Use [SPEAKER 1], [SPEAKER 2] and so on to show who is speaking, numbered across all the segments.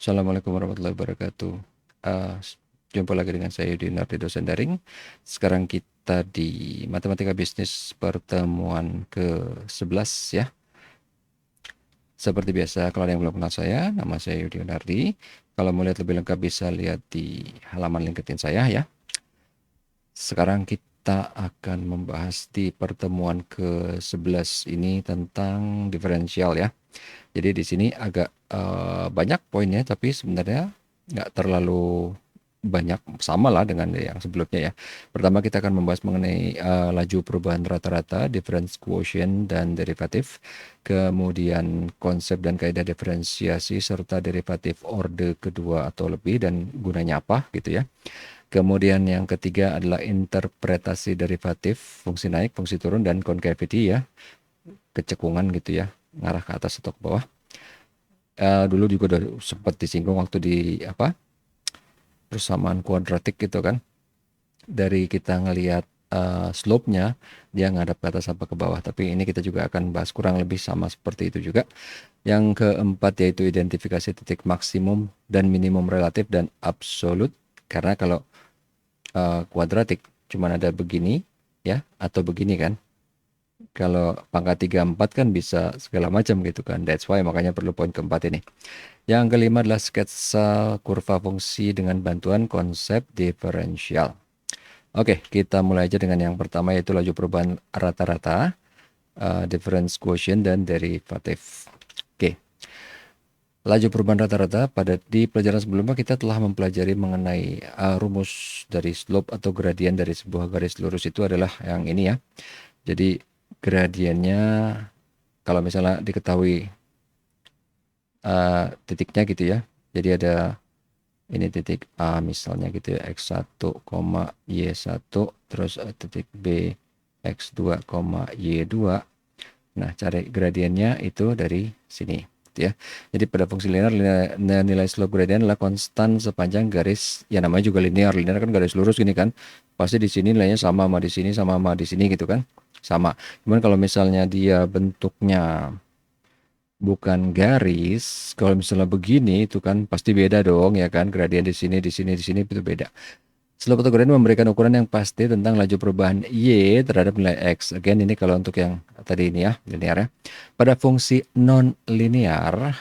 [SPEAKER 1] Assalamualaikum warahmatullahi wabarakatuh. Eh, Jumpa lagi dengan saya Yudi Nardi, dosen daring. Sekarang kita di Matematika Bisnis pertemuan ke-11 ya. Seperti biasa, kalau ada yang belum kenal saya, nama saya Yudi Nardi. Kalau mau lihat lebih lengkap bisa lihat di halaman LinkedIn saya ya. Sekarang kita akan membahas di pertemuan ke-11 ini tentang diferensial ya. Jadi di sini agak banyak poinnya, tapi sebenarnya nggak terlalu banyak, sama lah dengan yang sebelumnya ya. Pertama kita akan membahas mengenai laju perubahan rata-rata, difference quotient dan derivatif. Kemudian konsep dan kaidah diferensiasi serta derivatif orde kedua atau lebih dan gunanya apa gitu ya. Kemudian yang ketiga adalah interpretasi derivatif, fungsi naik, fungsi turun dan concavity ya, kecekungan gitu ya, ngarah ke atas atau ke bawah. Dulu juga udah sempat disinggung waktu di persamaan kuadratik gitu kan. Dari kita ngelihat slope-nya dia ngadap ke atas apa ke bawah. Tapi ini kita juga akan bahas kurang lebih sama seperti itu juga. Yang keempat yaitu identifikasi titik maksimum dan minimum relatif dan absolut. Karena kalau kuadratik cuma ada begini ya atau begini kan. Kalau pangkat 3 4 kan bisa segala macam gitu kan. That's why makanya perlu poin keempat ini. Yang kelima adalah sketsa kurva fungsi dengan bantuan konsep diferensial. Oke, kita mulai aja dengan yang pertama yaitu laju perubahan rata-rata, difference quotient dan derivatif. Oke, laju perubahan rata-rata di pelajaran sebelumnya kita telah mempelajari mengenai rumus dari slope atau gradien dari sebuah garis lurus itu adalah yang ini ya. Jadi gradiennya kalau misalnya diketahui titiknya gitu ya. Jadi ada ini titik A misalnya gitu ya, X1, Y1, terus titik B, X2, Y2. Nah, cari gradiennya itu dari sini gitu ya. Jadi pada fungsi linear, nilai slope gradient adalah konstan sepanjang garis, ya namanya juga linear. Linear kan garis lurus gini kan. Pasti di sini nilainya sama sama di sini, sama sama di sini gitu kan. Sama. Cuman kalau misalnya dia bentuknya bukan garis, kalau misalnya begini itu kan pasti beda dong ya kan, gradien di sini itu beda. Slope atau gradien memberikan ukuran yang pasti tentang laju perubahan y terhadap nilai x. Again ini kalau untuk yang tadi ini ya, linear ya. Pada fungsi non linear,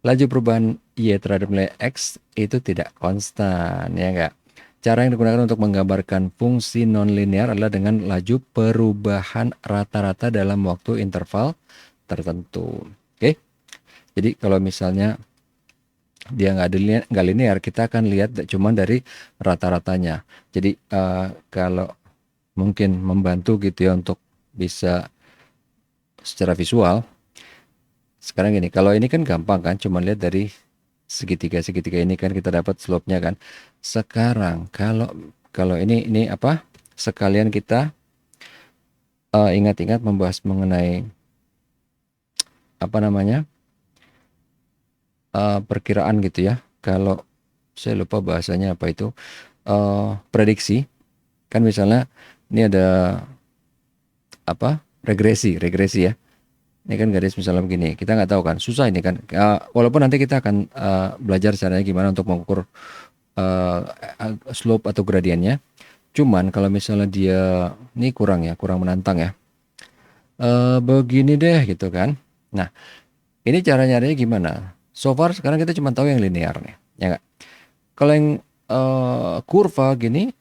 [SPEAKER 1] laju perubahan y terhadap nilai x itu tidak konstan ya enggak. Cara yang digunakan untuk menggambarkan fungsi non linear adalah dengan laju perubahan rata-rata dalam waktu interval tertentu. Oke. Jadi kalau misalnya dia nggak linear, kita akan lihat cuma dari rata-ratanya. Jadi kalau mungkin membantu gitu ya untuk bisa secara visual. Sekarang gini, kalau ini kan gampang kan, cuma lihat dari segitiga-segitiga ini kan kita dapat slope-nya kan. Sekarang kalau kalau ini apa? Sekalian kita ingat-ingat membahas mengenai apa namanya? Perkiraan gitu ya. Kalau saya lupa bahasanya apa itu, prediksi. Kan misalnya ini ada apa? Regresi ya. Ini kan garis misalnya begini. Kita nggak tahu kan, susah ini kan. Walaupun nanti kita akan belajar caranya gimana untuk mengukur uh, slope atau gradiennya. Cuman kalau misalnya dia ini kurang ya, kurang menantang ya. Begini deh gitu kan. Nah, ini cara nyarinya gimana? So far sekarang kita cuma tahu yang linear nih, ya nggak? Kalau yang kurva gini,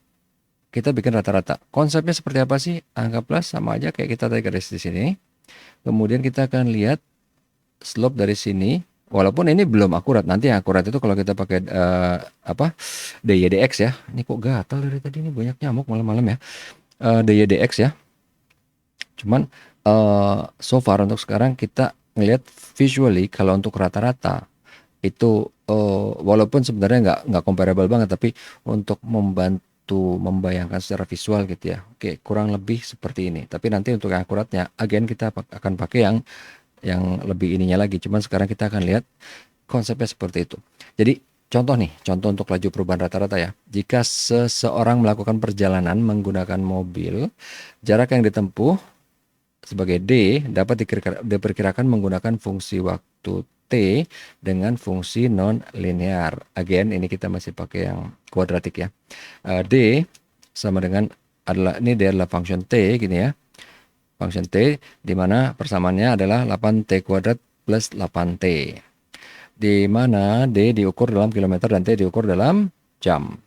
[SPEAKER 1] kita bikin rata-rata. Konsepnya seperti apa sih? Anggaplah sama aja kayak kita tadi garis di sini. Kemudian kita akan lihat slope dari sini. Walaupun ini belum akurat. Nanti yang akurat itu kalau kita pakai apa? DYDX ya. Ini kok gatal dari tadi, ini banyak nyamuk malam-malam ya. DYDX ya. Cuman so far untuk sekarang kita ngelihat visually kalau untuk rata-rata itu walaupun sebenarnya nggak comparable banget, tapi untuk membantu membayangkan secara visual gitu ya. Oke, kurang lebih seperti ini. Tapi nanti untuk yang akuratnya, again kita akan pakai yang lebih ininya lagi. Cuman sekarang kita akan lihat konsepnya seperti itu. Jadi contoh nih, contoh untuk laju perubahan rata-rata ya. Jika seseorang melakukan perjalanan menggunakan mobil, jarak yang ditempuh sebagai D dapat diperkirakan menggunakan fungsi waktu T dengan fungsi non linear. Again, ini kita masih pakai yang kuadratik ya. D sama dengan ini dia adalah function T gini ya. Function T di mana persamaannya adalah 8T kuadrat plus 8T. Di mana D diukur dalam kilometer dan T diukur dalam jam.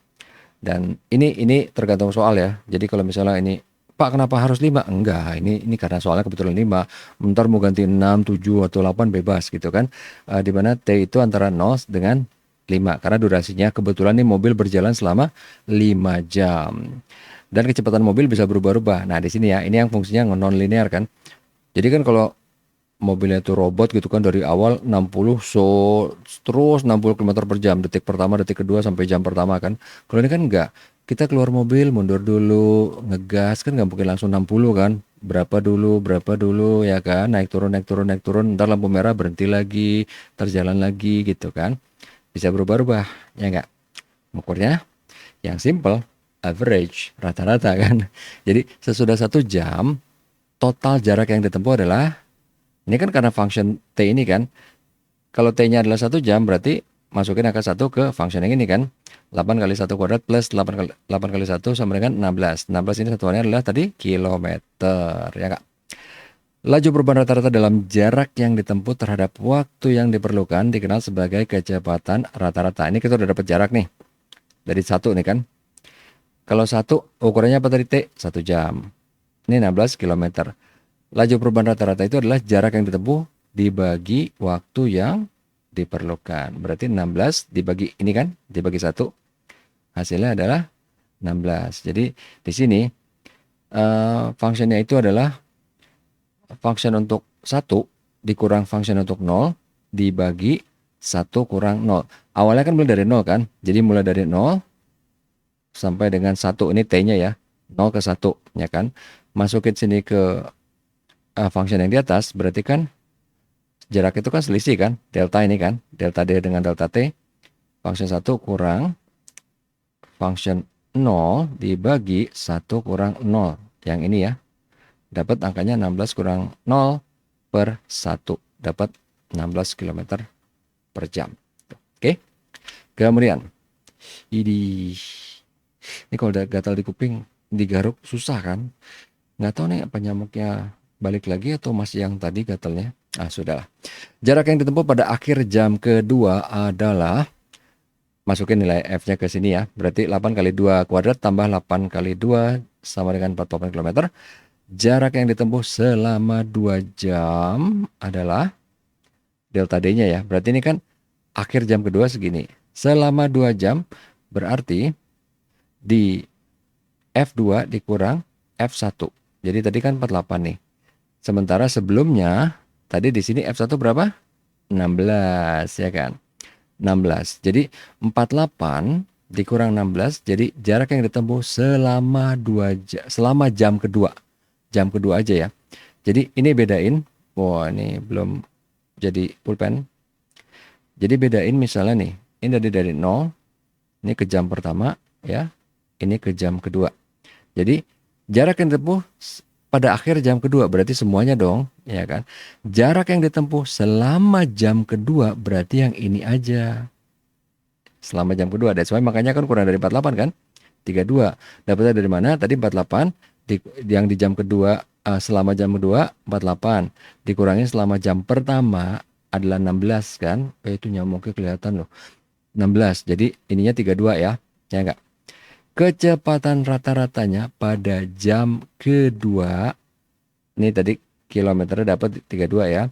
[SPEAKER 1] Dan ini tergantung soal ya. Jadi kalau misalnya ini, Pak kenapa harus 5? Enggak, ini karena soalnya kebetulan 5. Bentar mau ganti 6, 7, atau 8 bebas gitu kan. Di mana T itu antara 0 dengan 5. Karena durasinya kebetulan nih mobil berjalan selama 5 jam. Dan kecepatan mobil bisa berubah-ubah. Nah di sini ya, ini yang fungsinya non linear kan. Jadi kan kalau mobilnya itu robot gitu kan dari awal 60 terus 60 km per jam, detik pertama, detik kedua sampai jam pertama kan. Kalau ini kan enggak, kita keluar mobil mundur dulu, ngegas kan nggak mungkin langsung 60 kan, berapa dulu ya kan, naik turun, ntar lampu merah berhenti lagi, terjalan lagi gitu kan, bisa berubah-ubah ya enggak. Ukurnya yang simple, average, rata-rata kan. Jadi sesudah 1 jam total jarak yang ditempuh adalah, ini kan karena function T ini kan, kalau T-nya adalah 1 jam berarti masukin angka 1 ke function yang ini kan. 8 kali 1 kuadrat plus 8 kali 1 sama dengan 16. 16 ini satuannya adalah tadi kilometer ya Kak. Laju perubahan rata-rata dalam jarak yang ditempuh terhadap waktu yang diperlukan dikenal sebagai kecepatan rata-rata. Ini kita udah dapat jarak nih. Dari 1 nih kan. Kalau 1 ukurannya apa tadi T? 1 jam. Ini 16 kilometer. Laju perubahan rata-rata itu adalah jarak yang ditempuh dibagi waktu yang diperlukan. Berarti 16 dibagi ini kan, dibagi 1. Hasilnya adalah 16. Jadi di sini fungsinya itu adalah function untuk 1 dikurang function untuk 0 dibagi 1 kurang 0. Awalnya kan mulai dari 0 kan. Jadi mulai dari 0 sampai dengan 1. Ini T-nya ya. 0 ke 1 ya kan. Masukin sini ke function yang di atas, berarti kan jarak itu kan selisih kan, delta ini kan, delta D dengan delta T, function 1 kurang function 0 dibagi 1 kurang 0, yang ini ya, dapat angkanya 16 kurang 0 per 1, dapat 16 km per jam. Oke, kemudian, ini kalau udah gatal di kuping, digaruk susah kan, nggak tahu nih apa nyamuknya balik lagi atau masih yang tadi gatalnya. Sudahlah. Jarak yang ditempuh pada akhir jam kedua adalah, masukin nilai F-nya ke sini ya. Berarti 8 kali 2 kuadrat tambah 8 kali 2 sama dengan 48 km. Jarak yang ditempuh selama 2 jam adalah delta D-nya ya. Berarti ini kan akhir jam kedua segini. Selama 2 jam berarti di F2 dikurang F1. Jadi tadi kan 48 nih. Sementara sebelumnya tadi di sini F1 berapa? 16 ya kan. 16. Jadi 48 dikurang 16 jadi jarak yang ditempuh selama 2 jam, selama jam kedua. Jam kedua aja ya. Jadi ini bedain. Wah, ini belum jadi pulpen. Jadi bedain misalnya nih, ini dari 0, ini ke jam pertama ya. Ini ke jam kedua. Jadi jarak yang ditempuh pada akhir jam kedua berarti semuanya dong, ya kan? Jarak yang ditempuh selama jam kedua berarti yang ini aja. Selama jam kedua, that's why makanya kan kurang dari 48 kan? 32. Dapatnya dari mana? Tadi 48 yang di jam kedua, selama jam kedua 48 dikurangi selama jam pertama adalah 16 kan? Itu nyamuknya kelihatan loh. 16. Jadi ininya 32 ya. Ya enggak? Kecepatan rata-ratanya pada jam kedua, ini tadi kilometernya dapat 32 ya.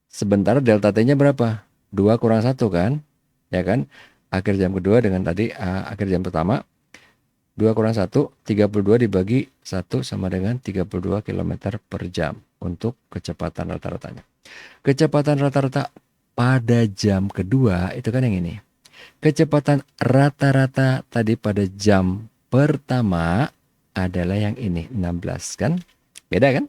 [SPEAKER 1] Sebentar delta T-nya berapa? 2 kurang 1 kan? Ya kan? Akhir jam kedua dengan tadi akhir jam pertama. 2 kurang 1, 32 dibagi 1 sama dengan 32 km per jam untuk kecepatan rata-ratanya. Kecepatan rata-rata pada jam kedua itu kan yang ini. Kecepatan rata-rata tadi pada jam pertama adalah yang ini, 16 kan? Beda kan?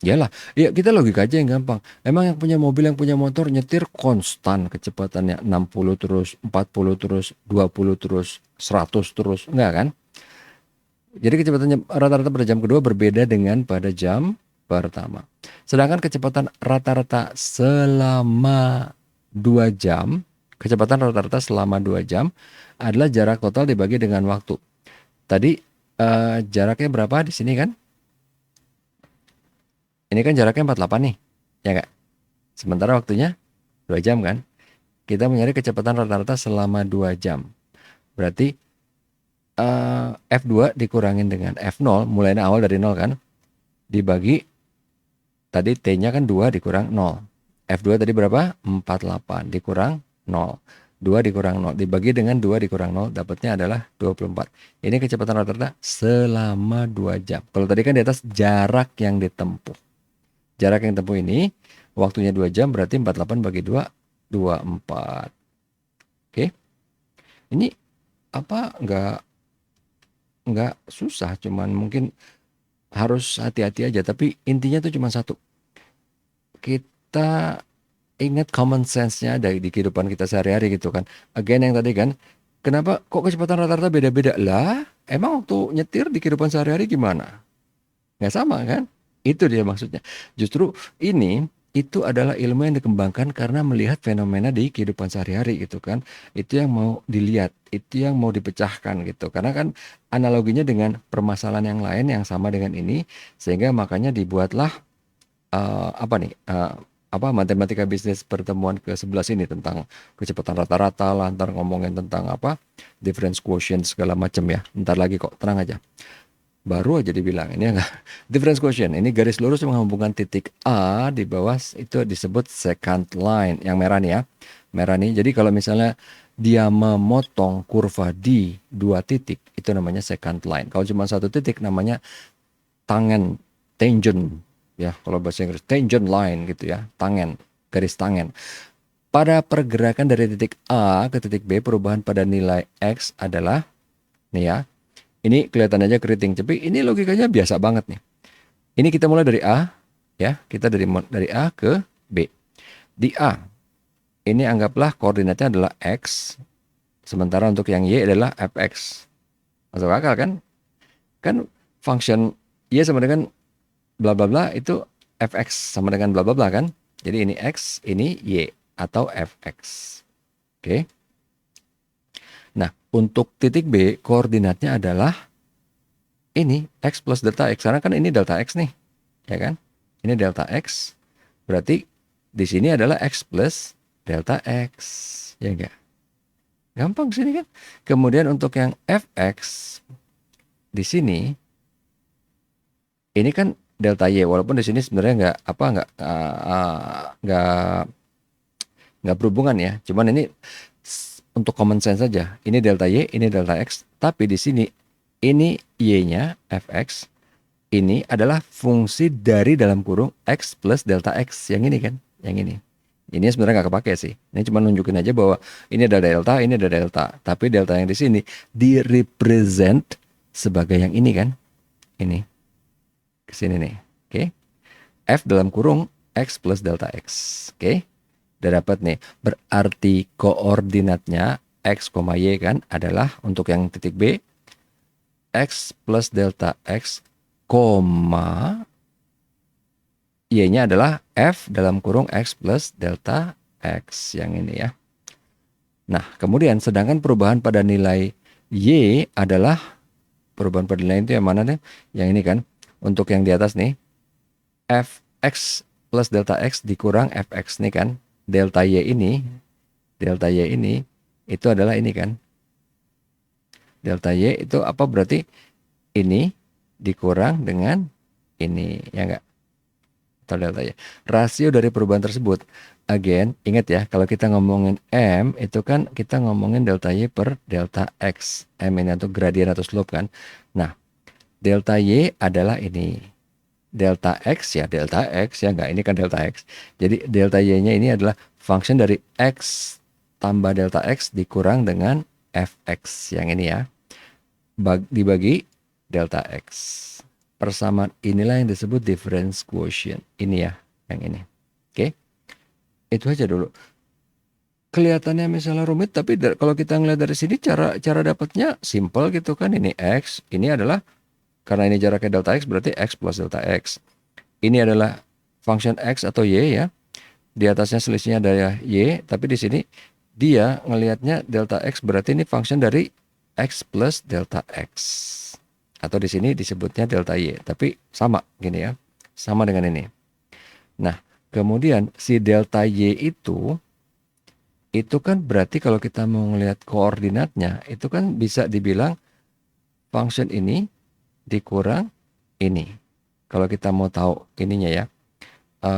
[SPEAKER 1] Iyalah, ya kita logika aja yang gampang. Emang yang punya mobil, yang punya motor nyetir konstan kecepatannya 60 terus, 40 terus, 20 terus, 100 terus, enggak kan? Jadi kecepatannya rata-rata pada jam kedua berbeda dengan pada jam pertama. Sedangkan kecepatan rata-rata selama 2 jam, kecepatan rata-rata selama 2 jam adalah jarak total dibagi dengan waktu. Tadi jaraknya berapa di sini kan? Ini kan jaraknya 48 nih, ya nggak? Sementara waktunya 2 jam kan? Kita mencari kecepatan rata-rata selama 2 jam. Berarti F2 dikurangin dengan F0, mulainya awal dari 0 kan? Dibagi, tadi T-nya kan 2 dikurang 0. F2 tadi berapa? 48 dikurang 0. 2 dikurang 0 dibagi dengan 2 dikurang 0, dapatnya adalah 24. Ini kecepatan rata-rata selama 2 jam. Kalau tadi kan di atas jarak yang ditempuh. Jarak yang ditempuh ini waktunya 2 jam, berarti 48 bagi 2, 24. Oke. Ini apa nggak susah, cuman mungkin harus hati-hati aja. Tapi intinya tuh cuma satu. Kita ingat common sense-nya dari di kehidupan kita sehari-hari gitu kan. Again yang tadi kan, kenapa kok kecepatan rata-rata beda-beda? Lah, emang waktu nyetir di kehidupan sehari-hari gimana? Nggak sama kan? Itu dia maksudnya. Justru ini itu adalah ilmu yang dikembangkan karena melihat fenomena di kehidupan sehari-hari gitu kan. Itu yang mau dilihat, itu yang mau dipecahkan gitu. Karena kan analoginya dengan permasalahan yang lain yang sama dengan ini, sehingga makanya dibuatlah apa nih? Apa matematika bisnis pertemuan ke-11 ini tentang kecepatan rata-rata lah, ntar ngomongin tentang apa difference quotient segala macam ya. Ntar lagi kok, tenang aja. Baru aja dibilang ini enggak difference quotient. Ini garis lurus yang menghubungkan titik A di bawah itu disebut secant line. Yang merah nih ya. Merah nih. Jadi kalau misalnya dia memotong kurva di 2 titik, itu namanya secant line. Kalau cuma 1 titik namanya tangent, tangent ya, kalau bahasa Inggris tangent line gitu ya, tangen, garis tangen. Pada pergerakan dari titik A ke titik B, perubahan pada nilai X adalah nih ya. Ini kelihatan aja keriting, tapi ini logikanya biasa banget nih. Ini kita mulai dari A ya, kita dari A ke B. Di A ini anggaplah koordinatnya adalah X, sementara untuk yang Y adalah fx. Masuk akal kan? Kan function Y sama dengan bla bla bla itu fx sama dengan bla bla bla kan? Jadi ini X, ini Y atau fx. Oke. Nah, untuk titik B koordinatnya adalah ini X plus delta X. Karena kan ini delta X nih. Ya kan? Ini delta X. Berarti di sini adalah X plus delta X. Ya enggak? Gampang sini kan? Kemudian untuk yang fx di sini ini kan delta Y, walaupun di sini sebenarnya nggak berhubungan ya. Cuman ini untuk common sense saja. Ini delta Y, ini delta X. Tapi di sini ini Y-nya fx. Ini adalah fungsi dari dalam kurung X plus delta X. Yang ini kan, yang ini. Ini sebenarnya nggak kepake sih. Ini cuma nunjukin aja bahwa ini ada delta, ini ada delta. Tapi delta yang di sini direpresent sebagai yang ini kan. Ini. Kesini nih. Oke. F dalam kurung X plus delta X. Oke. Udah dapat nih. Berarti koordinatnya X, Y kan adalah untuk yang titik B. X plus delta X, Y-nya adalah F dalam kurung X plus delta X. Yang ini ya. Nah, kemudian sedangkan perubahan pada nilai Y adalah perubahan pada nilai itu yang mana nih? Yang ini kan. Untuk yang di atas nih, fx plus delta x dikurang fx nih kan. Delta y ini itu adalah ini kan. Delta y itu apa berarti? Ini dikurang dengan ini, ya enggak? Atau delta y. Rasio dari perubahan tersebut. Again, ingat ya, kalau kita ngomongin M, itu kan kita ngomongin delta y per delta x. M ini untuk gradien atau slope kan. Nah, delta Y adalah ini. Delta X ya enggak, ini kan delta X. Jadi delta Y-nya ini adalah function dari X tambah delta X dikurang dengan fx yang ini ya. Dibagi delta X. Persamaan inilah yang disebut difference quotient. Ini ya, yang ini. Oke. Itu aja dulu. Kelihatannya misalnya rumit, tapi kalau kita ngeliat dari sini cara dapatnya simple gitu kan. Ini X, ini adalah karena ini jaraknya delta X berarti X plus delta X. Ini adalah function X atau Y ya. Di atasnya selisihnya ada Y, tapi di sini dia ngelihatnya delta X berarti ini function dari X plus delta X. Atau di sini disebutnya delta Y, tapi sama gini ya. Sama dengan ini. Nah, kemudian si delta Y itu kan berarti kalau kita mau ngelihat koordinatnya, itu kan bisa dibilang function ini dikurang ini. Kalau kita mau tahu ininya ya,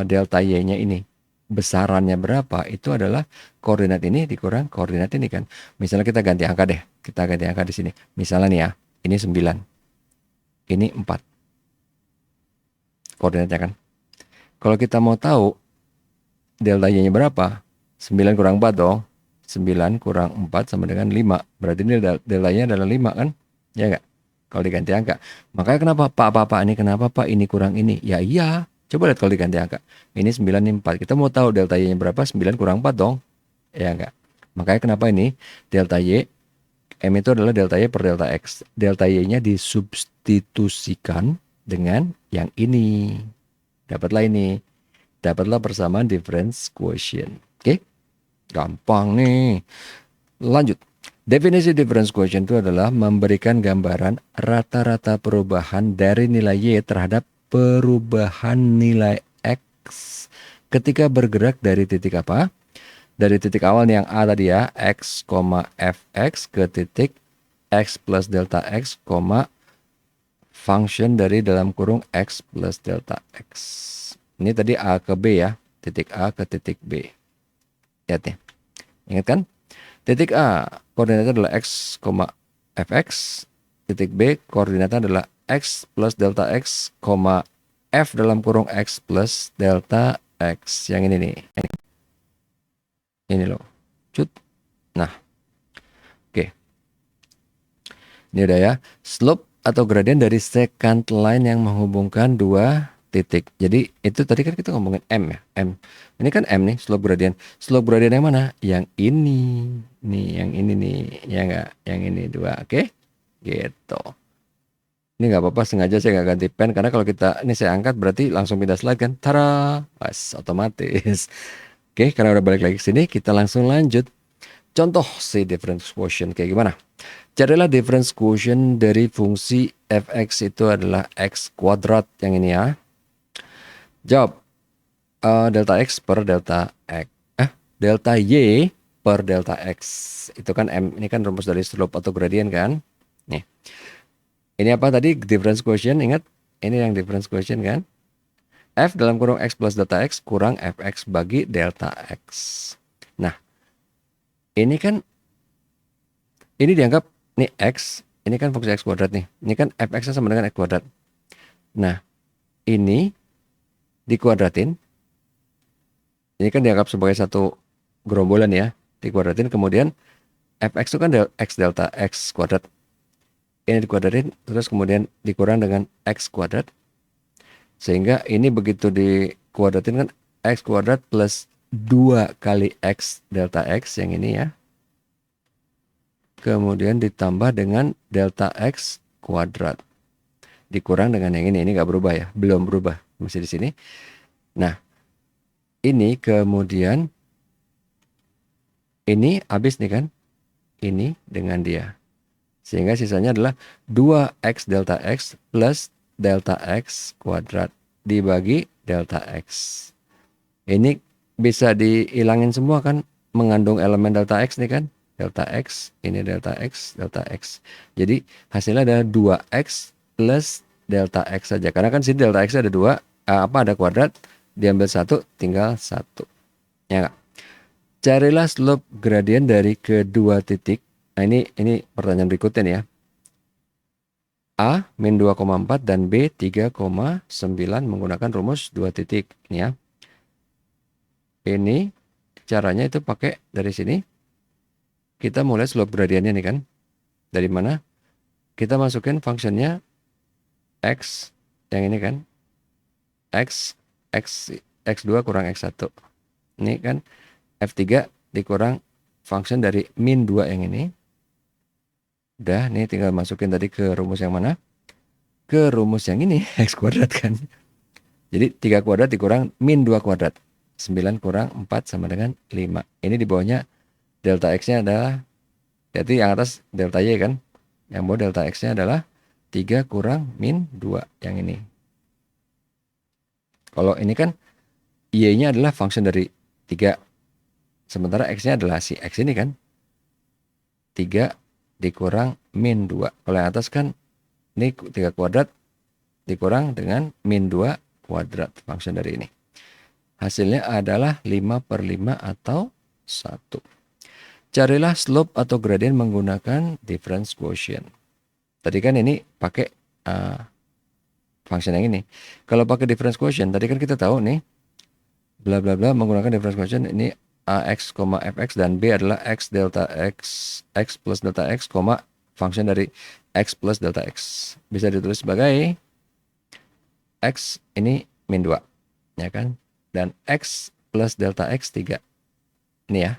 [SPEAKER 1] delta Y-nya ini besarannya berapa, itu adalah koordinat ini dikurang koordinat ini kan. Misalnya kita ganti angka deh. Kita ganti angka di sini. Misalnya nih ya, ini 9. Ini 4. Koordinatnya kan. Kalau kita mau tahu delta Y-nya berapa? 9 kurang 4 dong. 9 kurang 4 sama dengan 5. Berarti ini delta Y-nya adalah 5 kan? Ya enggak? Kalau diganti angka. Makanya kenapa Pak ini kenapa Pak ini kurang ini? Ya iya. Coba lihat kalau diganti angka. Ini 9 ini 4. Kita mau tahu delta Y-nya berapa? 9 kurang 4 dong. Ya enggak? Makanya kenapa ini delta Y M itu adalah delta Y per delta X. Delta Y-nya disubstitusikan dengan yang ini. Dapatlah ini. Dapatlah persamaan difference quotient. Oke? Gampang nih. Lanjut. Definisi difference quotient itu adalah memberikan gambaran rata-rata perubahan dari nilai Y terhadap perubahan nilai X ketika bergerak dari titik apa? Dari titik awal yang A tadi ya, X, Fx ke titik X plus delta X, function dari dalam kurung X plus delta X. Ini tadi A ke B ya, titik A ke titik B. Lihat nih, ingat kan? Titik A koordinatnya adalah X, Fx. Titik B koordinatnya adalah X plus delta X, F dalam kurung X plus delta X. Yang ini nih. Ini loh. Cut. Nah. Oke. Ini udah ya. Slope atau gradien dari secant line yang menghubungkan dua titik. Jadi itu tadi kan kita ngomongin M ya. M. Ini kan M nih, slope gradient. Slope gradient yang mana? Yang ini. Nih, yang ini nih. Ya enggak? Yang ini dua. Oke? Gitu. Ini nggak apa-apa, sengaja saya nggak ganti pen. Karena kalau kita, ini saya angkat berarti langsung pindah slide kan. Tara! Pas, otomatis. Oke, karena udah balik lagi ke sini, kita langsung lanjut. Contoh si difference quotient kayak gimana? Carilah difference quotient dari fungsi fx itu adalah x kuadrat yang ini ya. Jawab. Delta x per delta x. Delta y per delta x. Itu kan m, ini kan rumus dari slope atau gradient kan? Nih. Ini apa tadi? Difference quotient, ingat? Ini yang difference quotient kan? F dalam kurung X plus delta X kurang Fx bagi delta X. Nah, ini kan, ini dianggap, nih X, ini kan fungsi X kuadrat nih. Ini kan Fx sama dengan X kuadrat. Nah, ini dikuadratin. Ini kan dianggap sebagai satu gerombolan ya. Dikuadratin, kemudian Fx itu kan X delta X kuadrat. Ini dikuadratin, terus kemudian dikurang dengan X kuadrat. Sehingga ini begitu dikuadratin kan X kuadrat plus 2 kali X delta X yang ini ya. Kemudian ditambah dengan delta X kuadrat. Dikurang dengan yang ini nggak berubah ya. Belum berubah. Masih di sini. Nah, ini kemudian ini habis nih kan. Ini dengan dia. Sehingga sisanya adalah 2X delta X plus delta X kuadrat dibagi delta X. Ini bisa dihilangin semua kan, mengandung elemen delta X nih kan. Delta X, ini delta X, delta X. Jadi hasilnya adalah 2X plus delta X saja. Karena kan sini delta X ada 2, ada kuadrat, diambil 1, tinggal 1. Ya enggak? Carilah slope gradient dari kedua titik. Nah ini pertanyaan berikutnya nih ya. A min 2,4 dan B 3,9 menggunakan rumus 2 titik. Ini ya. Ini caranya itu pakai dari sini. Kita mulai slope gradiennya nih kan. Dari mana? Kita masukin fungsinya X yang ini kan. X2 kurang X1. Ini kan F3 dikurang function dari min 2 yang ini. Udah, nih tinggal masukin tadi ke rumus yang mana? Ke rumus yang ini, X kuadrat kan. Jadi 3 kuadrat dikurang min 2 kuadrat. 9 kurang 4 sama dengan 5. Ini di bawahnya delta X-nya adalah, jadi yang atas delta Y kan. Yang bawah delta X-nya adalah 3 kurang min 2. Yang ini. Kalau ini kan Y-nya adalah function dari 3. Sementara X-nya adalah si X ini kan. 3 dikurang min 2. Kalau yang atas kan ini 3 kuadrat dikurang dengan min 2 kuadrat function dari ini. Hasilnya adalah 5/5 atau 1. Carilah slope atau gradient menggunakan difference quotient. Tadi kan ini pakai function yang ini. Kalau pakai difference quotient, tadi kan kita tahu nih, bla bla bla menggunakan difference quotient ini AX, fx dan B adalah X delta X, X plus delta X, function dari X plus delta X. Bisa ditulis sebagai X ini min 2, ya kan? Dan X plus delta X 3. Ini ya.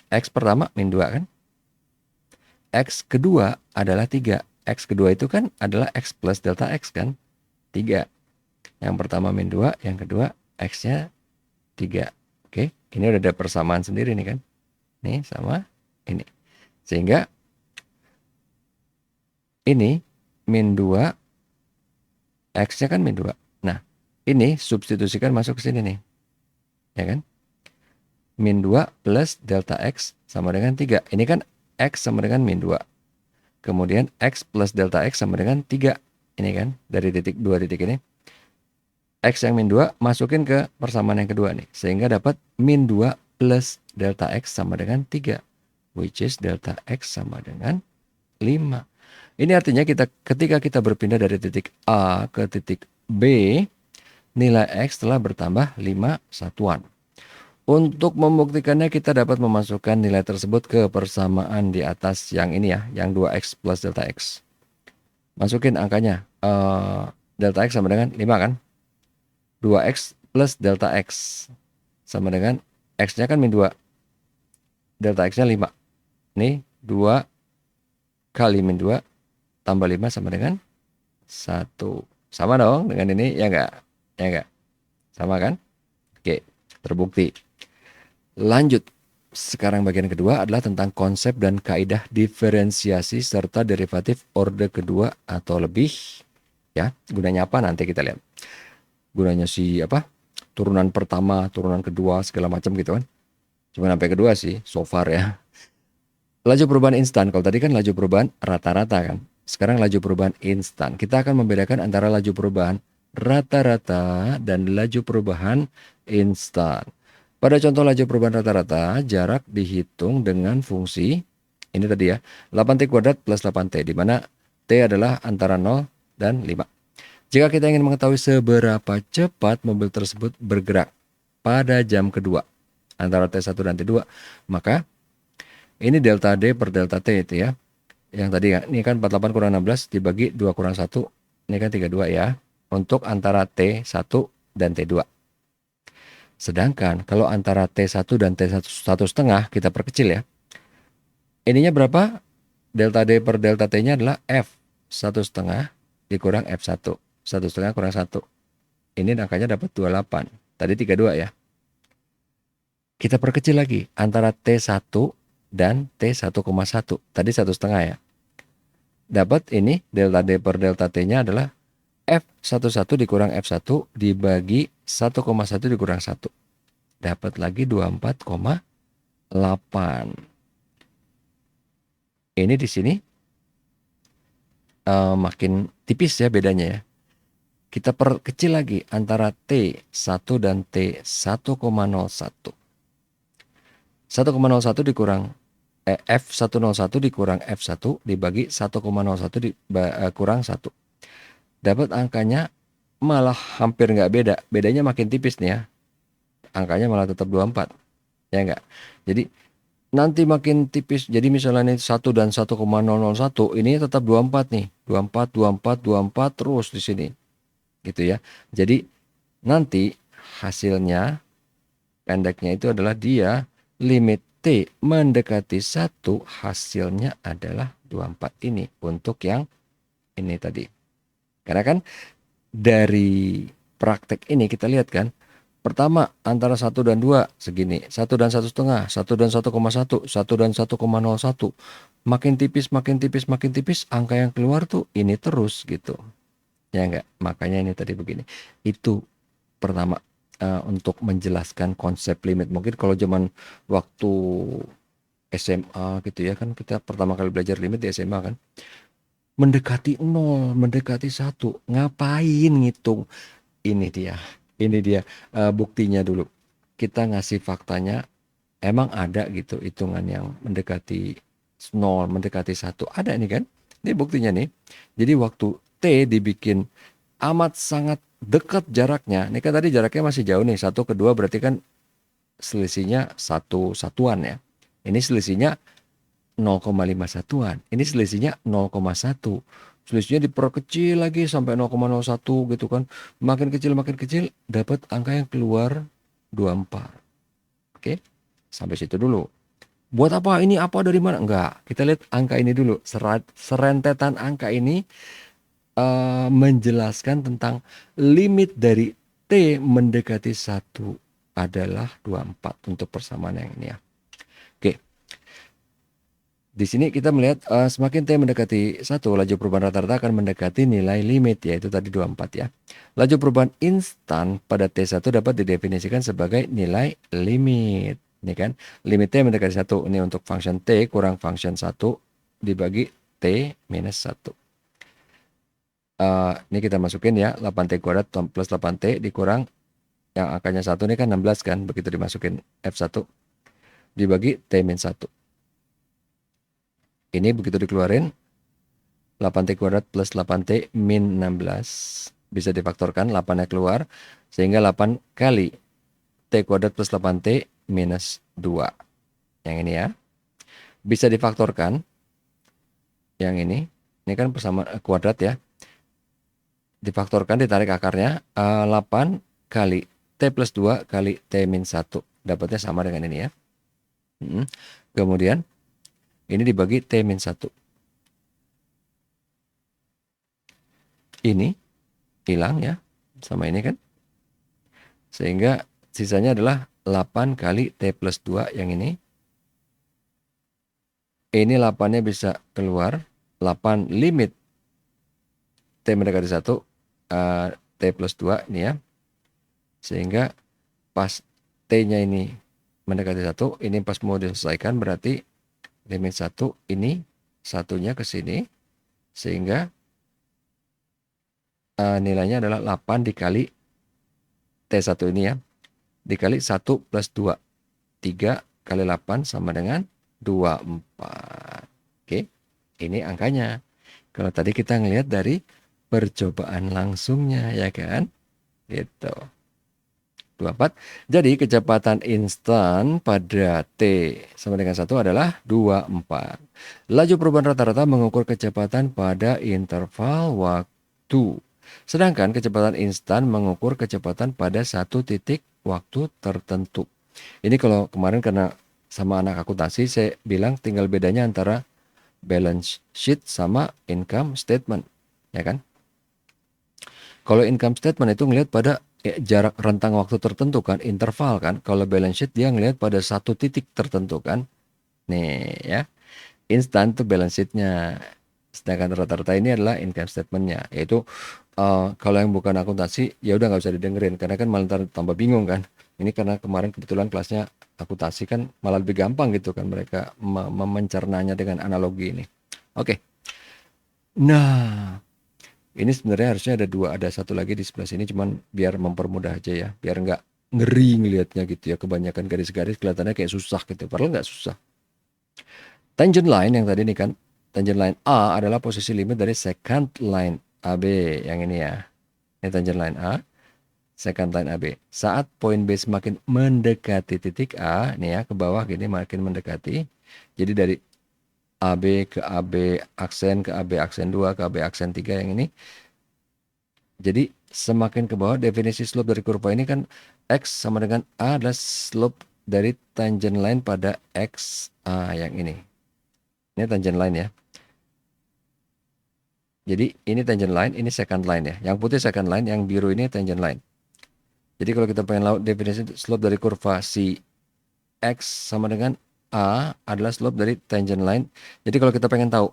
[SPEAKER 1] X pertama min 2 kan? X kedua adalah 3. X kedua itu kan adalah X plus delta X kan? 3. Yang pertama min 2, yang kedua X-nya 3. Oke, ini udah ada persamaan sendiri nih kan? Nih sama ini. Sehingga ini min 2, X-nya kan min 2. Nah, ini substitusikan masuk ke sini nih. Ya kan? Min 2 plus delta X sama dengan 3. Ini kan X sama dengan min 2. Kemudian X plus delta X sama dengan 3. Ini kan, dari titik 2 titik ini. X yang min 2 masukin ke persamaan yang kedua nih. Sehingga dapat min 2 plus delta X sama dengan 3. Which is delta X sama dengan 5. Ini artinya ketika kita berpindah dari titik A ke titik B, nilai X telah bertambah 5 satuan. Untuk membuktikannya kita dapat memasukkan nilai tersebut ke persamaan di atas yang ini ya, yang 2X plus delta X. Masukin angkanya, delta X sama dengan 5 kan? 2X plus delta X sama dengan X-nya kan min 2. Delta X-nya 5. Ini 2 kali min 2 tambah 5 sama dengan 1. Sama dong dengan ini, ya enggak? Ya enggak? Sama kan? Oke, terbukti. Lanjut. Sekarang bagian kedua adalah tentang konsep dan kaidah diferensiasi serta derivatif orde kedua atau lebih. Ya, gunanya apa nanti kita lihat. Gunanya turunan pertama, turunan kedua, segala macam gitu kan. Cuma sampai kedua sih, so far ya. Laju perubahan instan. Kalau tadi kan laju perubahan rata-rata kan. Sekarang laju perubahan instan. Kita akan membedakan antara laju perubahan rata-rata dan laju perubahan instan. Pada contoh laju perubahan rata-rata, jarak dihitung dengan fungsi, ini tadi ya, 8T kuadrat plus 8T, di mana T adalah antara 0 dan 5. Jika kita ingin mengetahui seberapa cepat mobil tersebut bergerak pada jam kedua, antara T1 dan T2, maka ini delta D per delta T itu ya. Yang tadi ya, ini kan 48 kurang 16 dibagi 2 kurang 1, ini kan 32 ya, untuk antara T1 dan T2. Sedangkan kalau antara T1 dan T1 setengah kita perkecil ya. Ininya berapa? Delta D per delta T-nya adalah F 1 setengah dikurang F1. 1 setengah kurang 1. Ini angkanya dapat 28. Tadi 32 ya. Kita perkecil lagi antara T1 dan T1,1. Tadi 1 setengah ya. Dapat ini delta D per delta T-nya adalah F11 dikurang F1 dibagi 1,1 dikurang 1. Dapat lagi 24,8. Ini di sini makin tipis ya bedanya ya. Kita perkecil lagi antara T1 dan T1,01. 1,01 dikurang F101 dikurang F1 dibagi 1,01 kurang 1. Dapat angkanya malah hampir nggak beda. Bedanya makin tipis nih ya. Angkanya malah tetap 24. Ya nggak? Jadi nanti makin tipis. Jadi misalnya ini 1 dan 1,001 ini tetap 24 nih. 24, 24, 24 terus di sini. Gitu ya. Jadi nanti hasilnya pendeknya itu adalah dia limit T mendekati 1 hasilnya adalah 24 ini untuk yang ini tadi. Karena kan dari praktek ini kita lihat kan, pertama antara 1 dan 2 segini, 1 dan 1,5, 1 dan 1,1, 1 dan 1,01. Makin tipis, makin tipis, makin tipis, angka yang keluar tuh ini terus gitu. Ya enggak? Makanya ini tadi begini. Itu pertama untuk menjelaskan konsep limit. Mungkin kalau zaman waktu SMA gitu ya kan, kita pertama kali belajar limit di SMA kan. Mendekati 0, mendekati 1, ngapain ngitung? Ini dia, ini dia buktinya dulu. Kita ngasih faktanya, emang ada gitu hitungan yang mendekati 0, mendekati 1. Ada nih kan? Ini buktinya nih. Jadi waktu T dibikin amat sangat dekat jaraknya. Ini kan tadi jaraknya masih jauh nih. 1 ke 2 berarti kan selisihnya 1 satuan ya. Ini selisihnya 0,5 satuan. Ini selisihnya 0,1. Selisihnya diperkecil lagi sampai 0,01 gitu kan. Makin kecil dapat angka yang keluar 24. Oke. Sampai situ dulu. Buat apa ini? Apa dari mana? Enggak. Kita lihat angka ini dulu. Serentetan angka ini menjelaskan tentang limit dari T mendekati 1 adalah 24 untuk persamaan yang ini ya. Oke. Di sini kita melihat semakin T mendekati 1, laju perubahan rata-rata akan mendekati nilai limit, yaitu tadi 24 ya. Laju perubahan instan pada T1 dapat didefinisikan sebagai nilai limit. Ini kan, limit T mendekati 1. Ini untuk function T kurang function 1 dibagi T minus 1. Ini kita masukin ya, 8T kuadrat plus 8T dikurang yang angkanya 1 ini kan 16 kan, begitu dimasukin F1 dibagi T min 1. Ini begitu dikeluarin 8T kuadrat plus 8T min 16 bisa difaktorkan, 8-nya keluar sehingga 8 kali T kuadrat plus 8T minus 2. Yang ini ya. Bisa difaktorkan yang ini kan persamaan kuadrat ya. Difaktorkan, ditarik akarnya 8 kali T plus 2 kali T min 1. Dapatnya sama dengan ini ya. Kemudian ini dibagi T min 1. Ini hilang ya, sama ini kan. Sehingga sisanya adalah 8 kali T plus 2 yang ini. Ini 8-nya bisa keluar, 8 limit T mendekati 1, T plus 2 ini ya. Sehingga pas T-nya ini mendekati 1, ini pas mau diselesaikan berarti limit 1 ini satunya ke sini. Sehingga nilainya adalah 8 dikali T1 ini ya. Dikali 1 plus 2. 3 kali 8 sama dengan 24. Oke, ini angkanya. Kalau tadi kita ngelihat dari percobaan langsungnya ya kan. Gitu. 24. Jadi kecepatan instan pada T sama dengan 1 adalah 24. Laju perubahan rata-rata mengukur kecepatan pada interval waktu. Sedangkan kecepatan instan mengukur kecepatan pada satu titik waktu tertentu. Ini kalau kemarin karena sama anak akuntansi saya bilang tinggal bedanya antara balance sheet sama income statement, ya kan? Kalau income statement itu ngelihat pada jarak rentang waktu tertentu kan, interval kan. Kalau balance sheet dia ngelihat pada satu titik tertentu kan. Nih ya, instan tuh balance sheetnya. Sedangkan rata-rata ini adalah income statementnya. Yaitu kalau yang bukan akuntansi ya udah nggak usah didengerin karena kan malah tambah bingung kan. Ini karena kemarin kebetulan kelasnya akuntansi kan malah lebih gampang gitu kan mereka mencernanya dengan analogi ini. Oke. Nah, ini sebenarnya harusnya ada dua, ada satu lagi di sebelah sini cuman biar mempermudah aja ya, biar nggak ngeri ngelihatnya gitu ya, kebanyakan garis-garis kelihatannya kayak susah gitu, padahal nggak susah. Tangent line yang tadi nih kan, tangent line A adalah posisi limit dari secant line AB yang ini ya. Ini tangent line A, secant line AB. Saat poin B semakin mendekati titik A, nih ya ke bawah gini makin mendekati. Jadi dari AB ke AB aksen, ke AB aksen 2, ke AB aksen 3 yang ini. Jadi semakin ke bawah definisi slope dari kurva ini kan X sama dengan A adalah slope dari tangent line pada X A yang ini. Ini tangent line ya. Jadi ini tangent line, ini second line ya. Yang putih second line, yang biru ini tangent line. Jadi kalau kita pengen laut definisi slope dari kurva si X sama dengan A adalah slope dari tangent line. Jadi kalau kita pengen tahu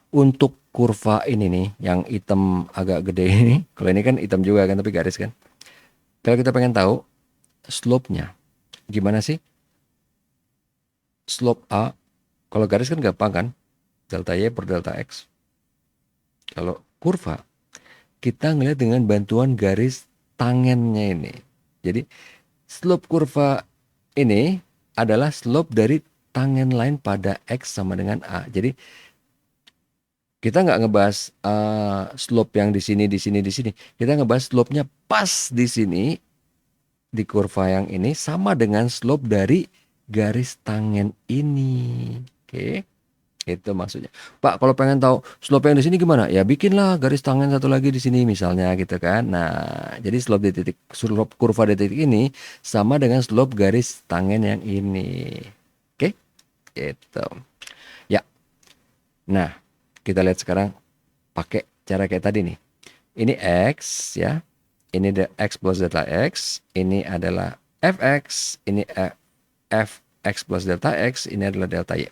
[SPEAKER 1] untuk kurva ini nih, yang hitam agak gede ini, kalau ini kan hitam juga kan, tapi garis kan. Kalau kita pengen tahu slope-nya, gimana sih? Slope A, kalau garis kan gampang kan, delta Y per delta X. Kalau kurva, kita ngeliat dengan bantuan garis tangennya ini. Jadi slope kurva ini adalah slope dari tangen line pada X sama dengan A. Jadi kita nggak ngebahas slope yang di sini, di sini, di sini. Kita ngebahas slope-nya pas di sini, di kurva yang ini, sama dengan slope dari garis tangen ini. Oke, itu maksudnya. Pak, kalau pengen tahu slope yang di sini gimana? Ya bikinlah garis tangen satu lagi di sini misalnya gitu kan. Nah, jadi slope di titik, slope kurva di titik ini sama dengan slope garis tangen yang ini. Oke, gitu. Ya, nah kita lihat sekarang pakai cara kayak tadi nih. Ini X ya. Ini X plus delta X. Ini adalah Fx. Ini Fx plus delta X. Ini adalah delta Y.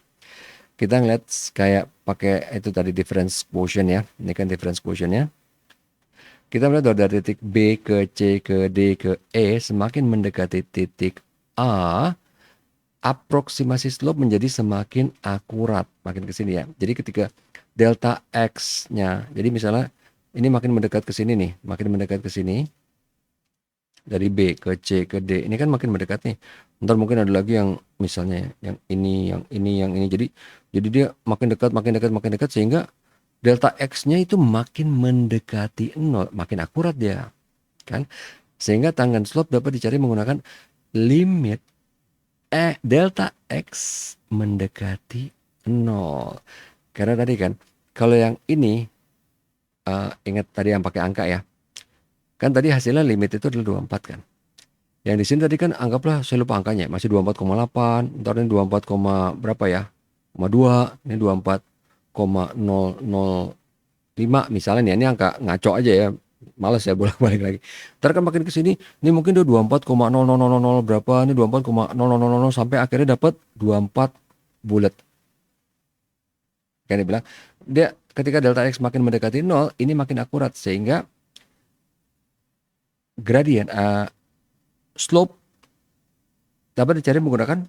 [SPEAKER 1] Kita ngeliat kayak pakai itu tadi difference quotient ya. Ini kan difference quotientnya. Kita melihat dari titik B ke C ke D ke E semakin mendekati titik A, aproksimasi slope menjadi semakin akurat makin ke sini ya. Jadi ketika delta X-nya, jadi misalnya ini makin mendekat ke sini nih, makin mendekat ke sini dari B ke C ke D, ini kan makin mendekat nih. Ntar mungkin ada lagi yang misalnya yang ini, yang ini, yang ini. Jadi dia makin dekat, makin dekat, makin dekat sehingga delta X-nya itu makin mendekati 0, makin akurat dia, kan? Sehingga tangent slope dapat dicari menggunakan limit delta X mendekati 0. Karena tadi kan, kalau yang ini, ingat tadi yang pakai angka ya, kan tadi hasilnya limit itu adalah 24 kan. Yang di sini tadi kan anggaplah saya lupa angkanya, masih 24,8, ntar ini 24, berapa ya, 2, ini 24,005 misalnya nih, ini angka ngaco aja ya, males ya bolak-balik lagi. Ntar kan makin ke sini, ini mungkin dia 24,0000 berapa, ini 24,0000 sampai akhirnya dapat 24 bulat. Kan dia bilang, dia ketika delta X makin mendekati 0, ini makin akurat sehingga gradient slope dapat dicari menggunakan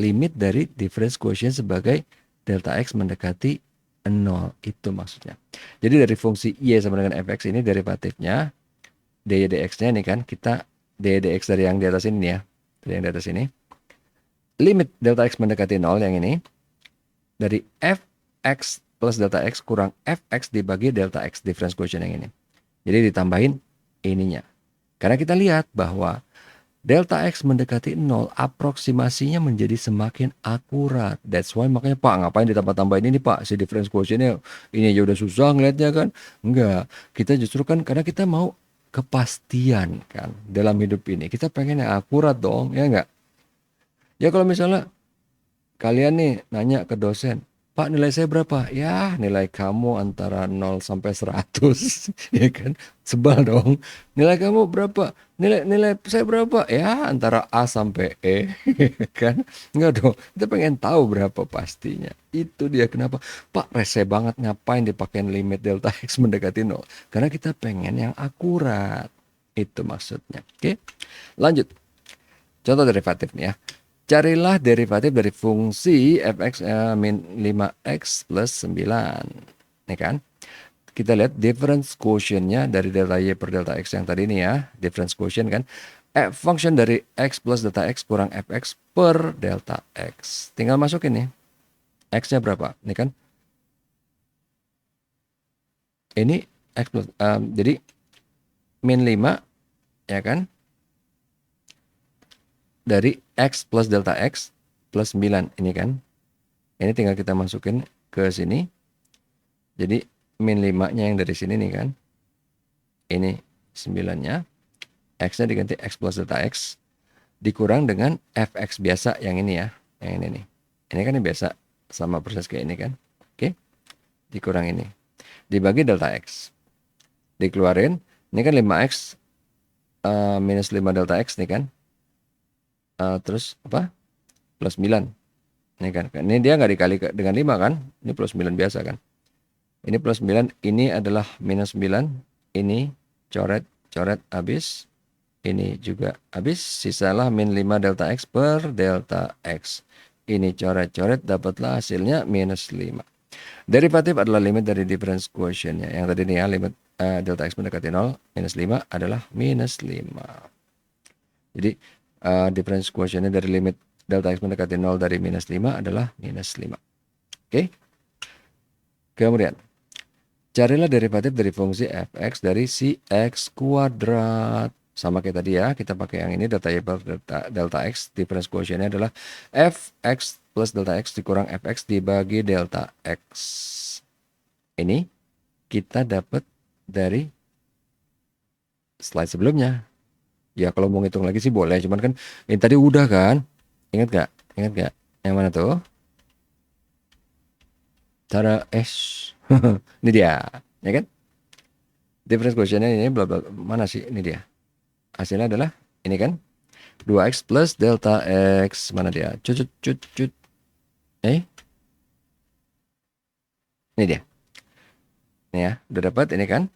[SPEAKER 1] limit dari difference quotient sebagai delta X mendekati 0. Itu maksudnya. Jadi dari fungsi Y sama dengan Fx ini derivatifnya dy dx-nya ini kan, kita dy dx dari yang di atas ini ya, dari yang di atas ini, limit delta X mendekati 0 yang ini dari Fx plus delta X kurang Fx dibagi delta X difference quotient yang ini. Jadi ditambahin ininya. Karena kita lihat bahwa delta X mendekati 0, aproksimasinya menjadi semakin akurat. That's why makanya Pak, ngapain ditambah-tambahin ini Pak? Si difference quotient-nya ini aja udah susah ngeliatnya kan? Enggak, kita justru kan karena kita mau kepastian kan dalam hidup ini. Kita pengen yang akurat dong, ya enggak? Ya kalau misalnya kalian nih nanya ke dosen, Pak nilai saya berapa? Ya nilai kamu antara 0 sampai 100. Ya kan? Sebal dong. Nilai kamu berapa? Nilai saya berapa? Ya antara A sampai E. Kan? Enggak dong. Kita pengen tahu berapa pastinya. Itu dia kenapa. Pak rese banget ngapain dipakein limit delta X mendekati 0. Karena kita pengen yang akurat. Itu maksudnya. Oke. Lanjut. Contoh derivatif nih ya. Carilah derivatif dari fungsi fx min 5x plus 9. Nih kan. Kita lihat difference quotient-nya dari delta y per delta x yang tadi ini ya. Difference quotient kan. Function dari x plus delta x kurang fx per delta x. Tinggal masukin nih. X-nya berapa? Ini kan. Ini x plus. Jadi min 5 ya kan. Dari X plus delta X plus 9 ini kan. Ini tinggal kita masukin ke sini. Jadi min 5-nya yang dari sini nih kan. Ini 9-nya. X-nya diganti X plus delta X. Dikurang dengan Fx biasa yang ini ya. Yang ini nih. Ini kan ini biasa sama persis kayak ini kan. Oke. Dikurang ini. dibagi delta X. Dikeluarin, ini kan 5X minus 5 delta X nih kan. Terus apa? Plus 9. Ini kan, ini dia nggak dikali dengan 5 kan. Ini plus 9 biasa kan. Ini plus 9, ini adalah minus 9. Ini coret habis. Ini juga habis. Sisalah min 5 delta X per delta X. Ini coret-coret, dapatlah hasilnya minus 5. Derivatif adalah limit dari difference quotientnya. Yang tadi nih ya, limit delta X mendekati 0, minus 5 adalah minus 5. Jadi difference quotientnya dari limit delta X mendekati 0 dari minus 5 adalah minus 5. Oke. Kemudian, carilah derivatif dari fungsi fx dari si x kuadrat. Sama kayak tadi ya, kita pakai yang ini, variable delta x, difference quotientnya adalah fx plus delta x dikurang fx dibagi delta x. Ini kita dapat dari slide sebelumnya. Ya kalau mau ngitung lagi sih boleh, cuman kan ini tadi udah kan? Ingat gak? Ingat gak? Yang mana tuh? Cara ini dia, ya kan? Difference quotientnya ini bla bla, mana sih? Ini dia. Hasilnya adalah ini kan? 2x plus delta x, mana dia? Cut. Ini dia. Ini ya, udah dapat ini kan?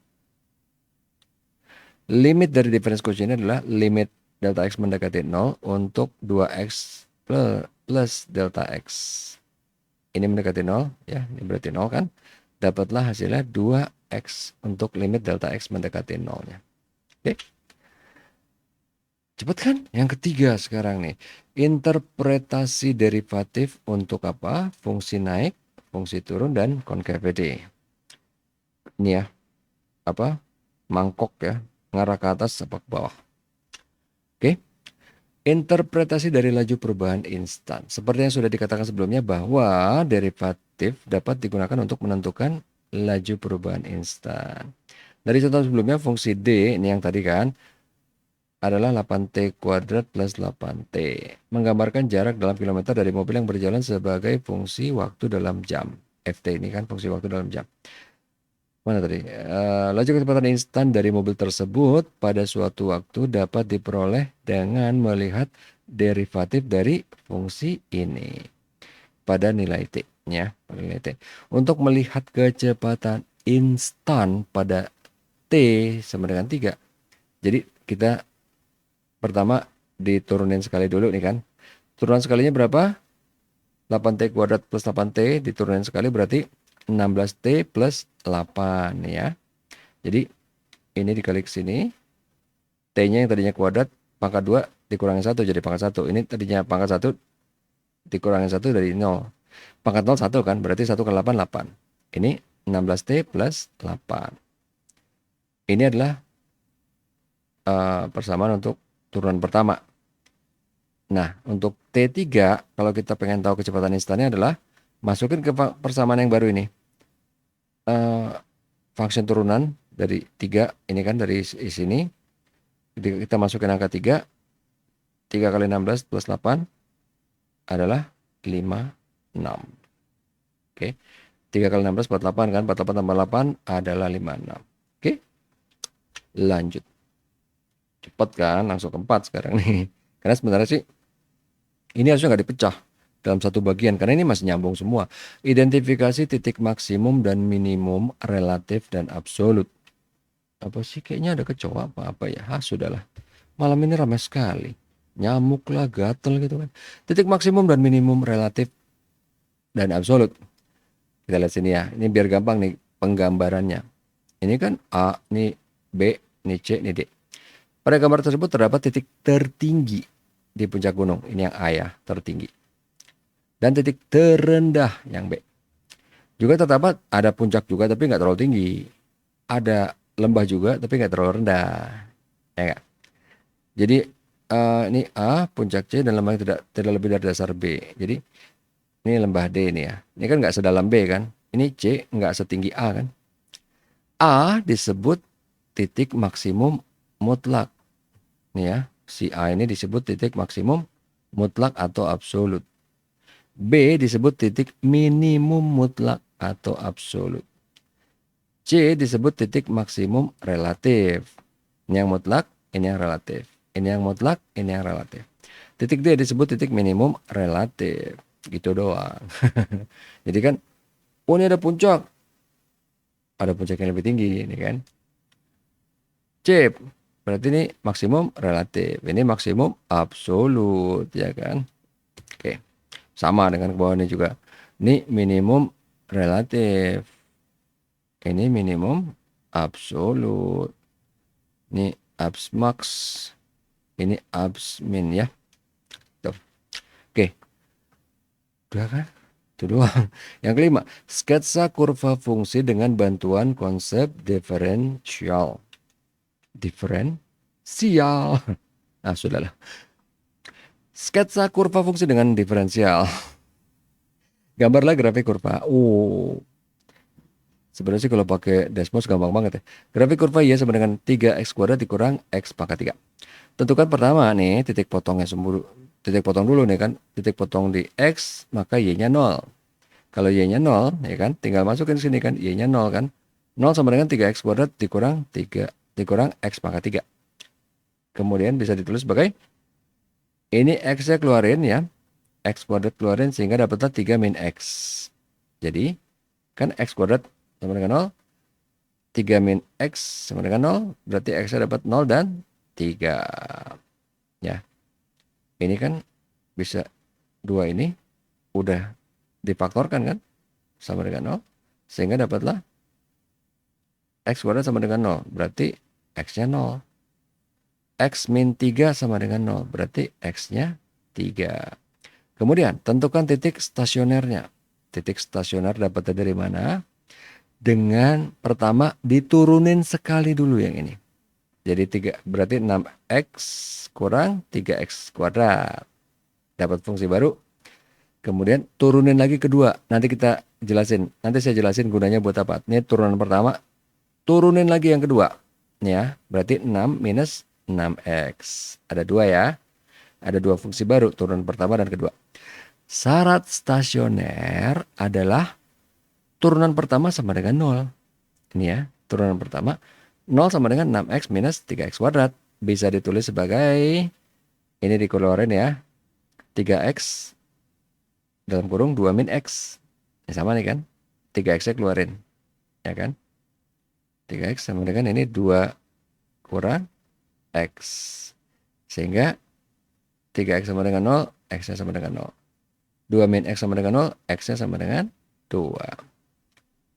[SPEAKER 1] Limit dari difference quotient adalah limit delta x mendekati 0 untuk 2x plus delta x. Ini mendekati 0, ya, ini berarti 0 kan? Dapatlah hasilnya 2x untuk limit delta x mendekati 0-nya. Oke. Cepet kan? Yang ketiga sekarang nih. Interpretasi derivatif untuk apa? Fungsi naik, fungsi turun, dan concavity. Ini ya, apa? Mangkok ya, ngarah ke atas apa ke bawah. Oke. Interpretasi dari laju perubahan instan. Seperti yang sudah dikatakan sebelumnya bahwa derivatif dapat digunakan untuk menentukan laju perubahan instan. Dari contoh sebelumnya fungsi D, ini yang tadi kan, adalah 8T kuadrat plus 8T. Menggambarkan jarak dalam kilometer dari mobil yang berjalan sebagai fungsi waktu dalam jam. FT ini kan fungsi waktu dalam jam. Mana tadi? Laju kecepatan instan dari mobil tersebut pada suatu waktu dapat diperoleh dengan melihat derivatif dari fungsi ini pada nilai T-nya. Untuk melihat kecepatan instan pada T sama dengan 3. Jadi kita pertama diturunin sekali dulu nih kan. Turunan sekalinya berapa? 8T kuadrat plus 8T diturunin sekali berarti 16T plus 8 ya. Jadi ini dikali ke sini. T-nya yang tadinya kuadrat pangkat 2 dikurangi 1 jadi pangkat 1. Ini tadinya pangkat 1 dikurangi 1 dari 0. Pangkat 0 1 kan, berarti 1 kali 8 8. Ini 16T plus 8. Ini adalah persamaan untuk turunan pertama. Nah, untuk T3, kalau kita pengen tahu kecepatan instannya adalah masukin ke persamaan yang baru ini. Function turunan dari 3, ini kan dari sini. Kita masukin angka 3. 3 kali 16 plus 8 adalah 56. Oke. 3 kali 16 48 kan. 48 tambah 8 adalah 56. Oke. Lanjut. Cepat kan, langsung ke 4 sekarang nih. Karena sebenarnya sih ini harusnya nggak dipecah dalam satu bagian karena ini masih nyambung semua. Identifikasi titik maksimum dan minimum relatif dan absolut. Apa sih, kayaknya ada kecoa apa ya? Sudahlah. Malam ini ramai sekali. Nyamuk lah, gatel gitu kan. Titik maksimum dan minimum relatif dan absolut. Kita lihat sini ya. Ini biar gampang nih penggambarannya. Ini kan A, ini B, ini C, ini D. Pada gambar tersebut terdapat titik tertinggi di puncak gunung. Ini yang A ya, tertinggi. Dan titik terendah yang B. Juga terdapat ada puncak juga tapi nggak terlalu tinggi. Ada lembah juga tapi nggak terlalu rendah. Ya gak? Jadi ini A, puncak C, dan lembah tidak lebih dari dasar B. Jadi ini lembah D ini ya. Ini kan nggak sedalam B kan. Ini C nggak setinggi A kan. A disebut titik maksimum mutlak. Nih ya, si A ini disebut titik maksimum mutlak atau absolut. B disebut titik minimum mutlak atau absolut. C disebut titik maksimum relatif. Ini yang mutlak, ini yang relatif. Ini yang mutlak, ini yang relatif. Titik D disebut titik minimum relatif. Gitu doang. Jadi kan, oh ini ada puncak. Ada puncak yang lebih tinggi, ini kan. C, berarti ini maksimum relatif. Ini maksimum absolut, ya kan. Oke, sama dengan ke bawah ini juga. Ini minimum relatif. Ini minimum absolut. Ini abs max. Ini abs min ya. Tuh. Oke. Udah kan? Itu doang. Yang kelima, sketsa kurva fungsi dengan bantuan konsep diferensial. Diferensial. Ah, sudahlah. Sketsa kurva fungsi dengan diferensial. Gambarlah grafik kurva. Sebenarnya sih kalau pakai Desmos gampang banget ya. Grafik kurva Y sama dengan 3x kuadrat dikurang x pangkat 3. Tentukan pertama nih titik potongnya titik potong dulu nih kan. Titik potong di x maka Y-nya 0. Kalau Y-nya 0 ya kan tinggal masukin sini kan Y-nya 0 kan. 0 sama dengan 3x kuadrat dikurang 3 dikurang x pangkat 3. Kemudian bisa ditulis sebagai ini x-nya keluarin ya. X kuadrat keluarin sehingga dapatlah 3 min x. Jadi kan x kuadrat sama dengan 0. 3 min x sama dengan 0. Berarti x-nya dapat 0 dan 3. Ya. Ini kan bisa 2 ini udah difaktorkan kan. Sama dengan 0. Sehingga dapatlah x kuadrat sama dengan 0. Berarti x-nya 0. X min 3 sama dengan 0. Berarti x-nya 3. Kemudian tentukan titik stasionernya. Titik stasioner dapatnya dari mana? Dengan pertama diturunin sekali dulu yang ini. Jadi 3 berarti 6x kurang 3x kuadrat. Dapat fungsi baru. Kemudian turunin lagi kedua. Nanti kita jelasin. Nanti saya jelasin gunanya buat apa. Ini turunan pertama. Turunin lagi yang kedua. Ya, berarti 6 minus 6x. Ada 2 ya. Ada 2 fungsi baru, turunan pertama dan kedua. Syarat stasioner adalah turunan pertama sama dengan 0. Ini ya, turunan pertama 0 sama dengan 6x minus 3x kuadrat. Bisa ditulis sebagai, ini dikeluarin ya, 3x dalam kurung 2 min x. Ini sama nih kan, 3x-nya keluarin. Ya kan, 3x sama dengan ini 2 kurang x. Sehingga 3x sama dengan 0, x-nya sama dengan 0. 2 min x sama dengan 0, x-nya sama dengan 2.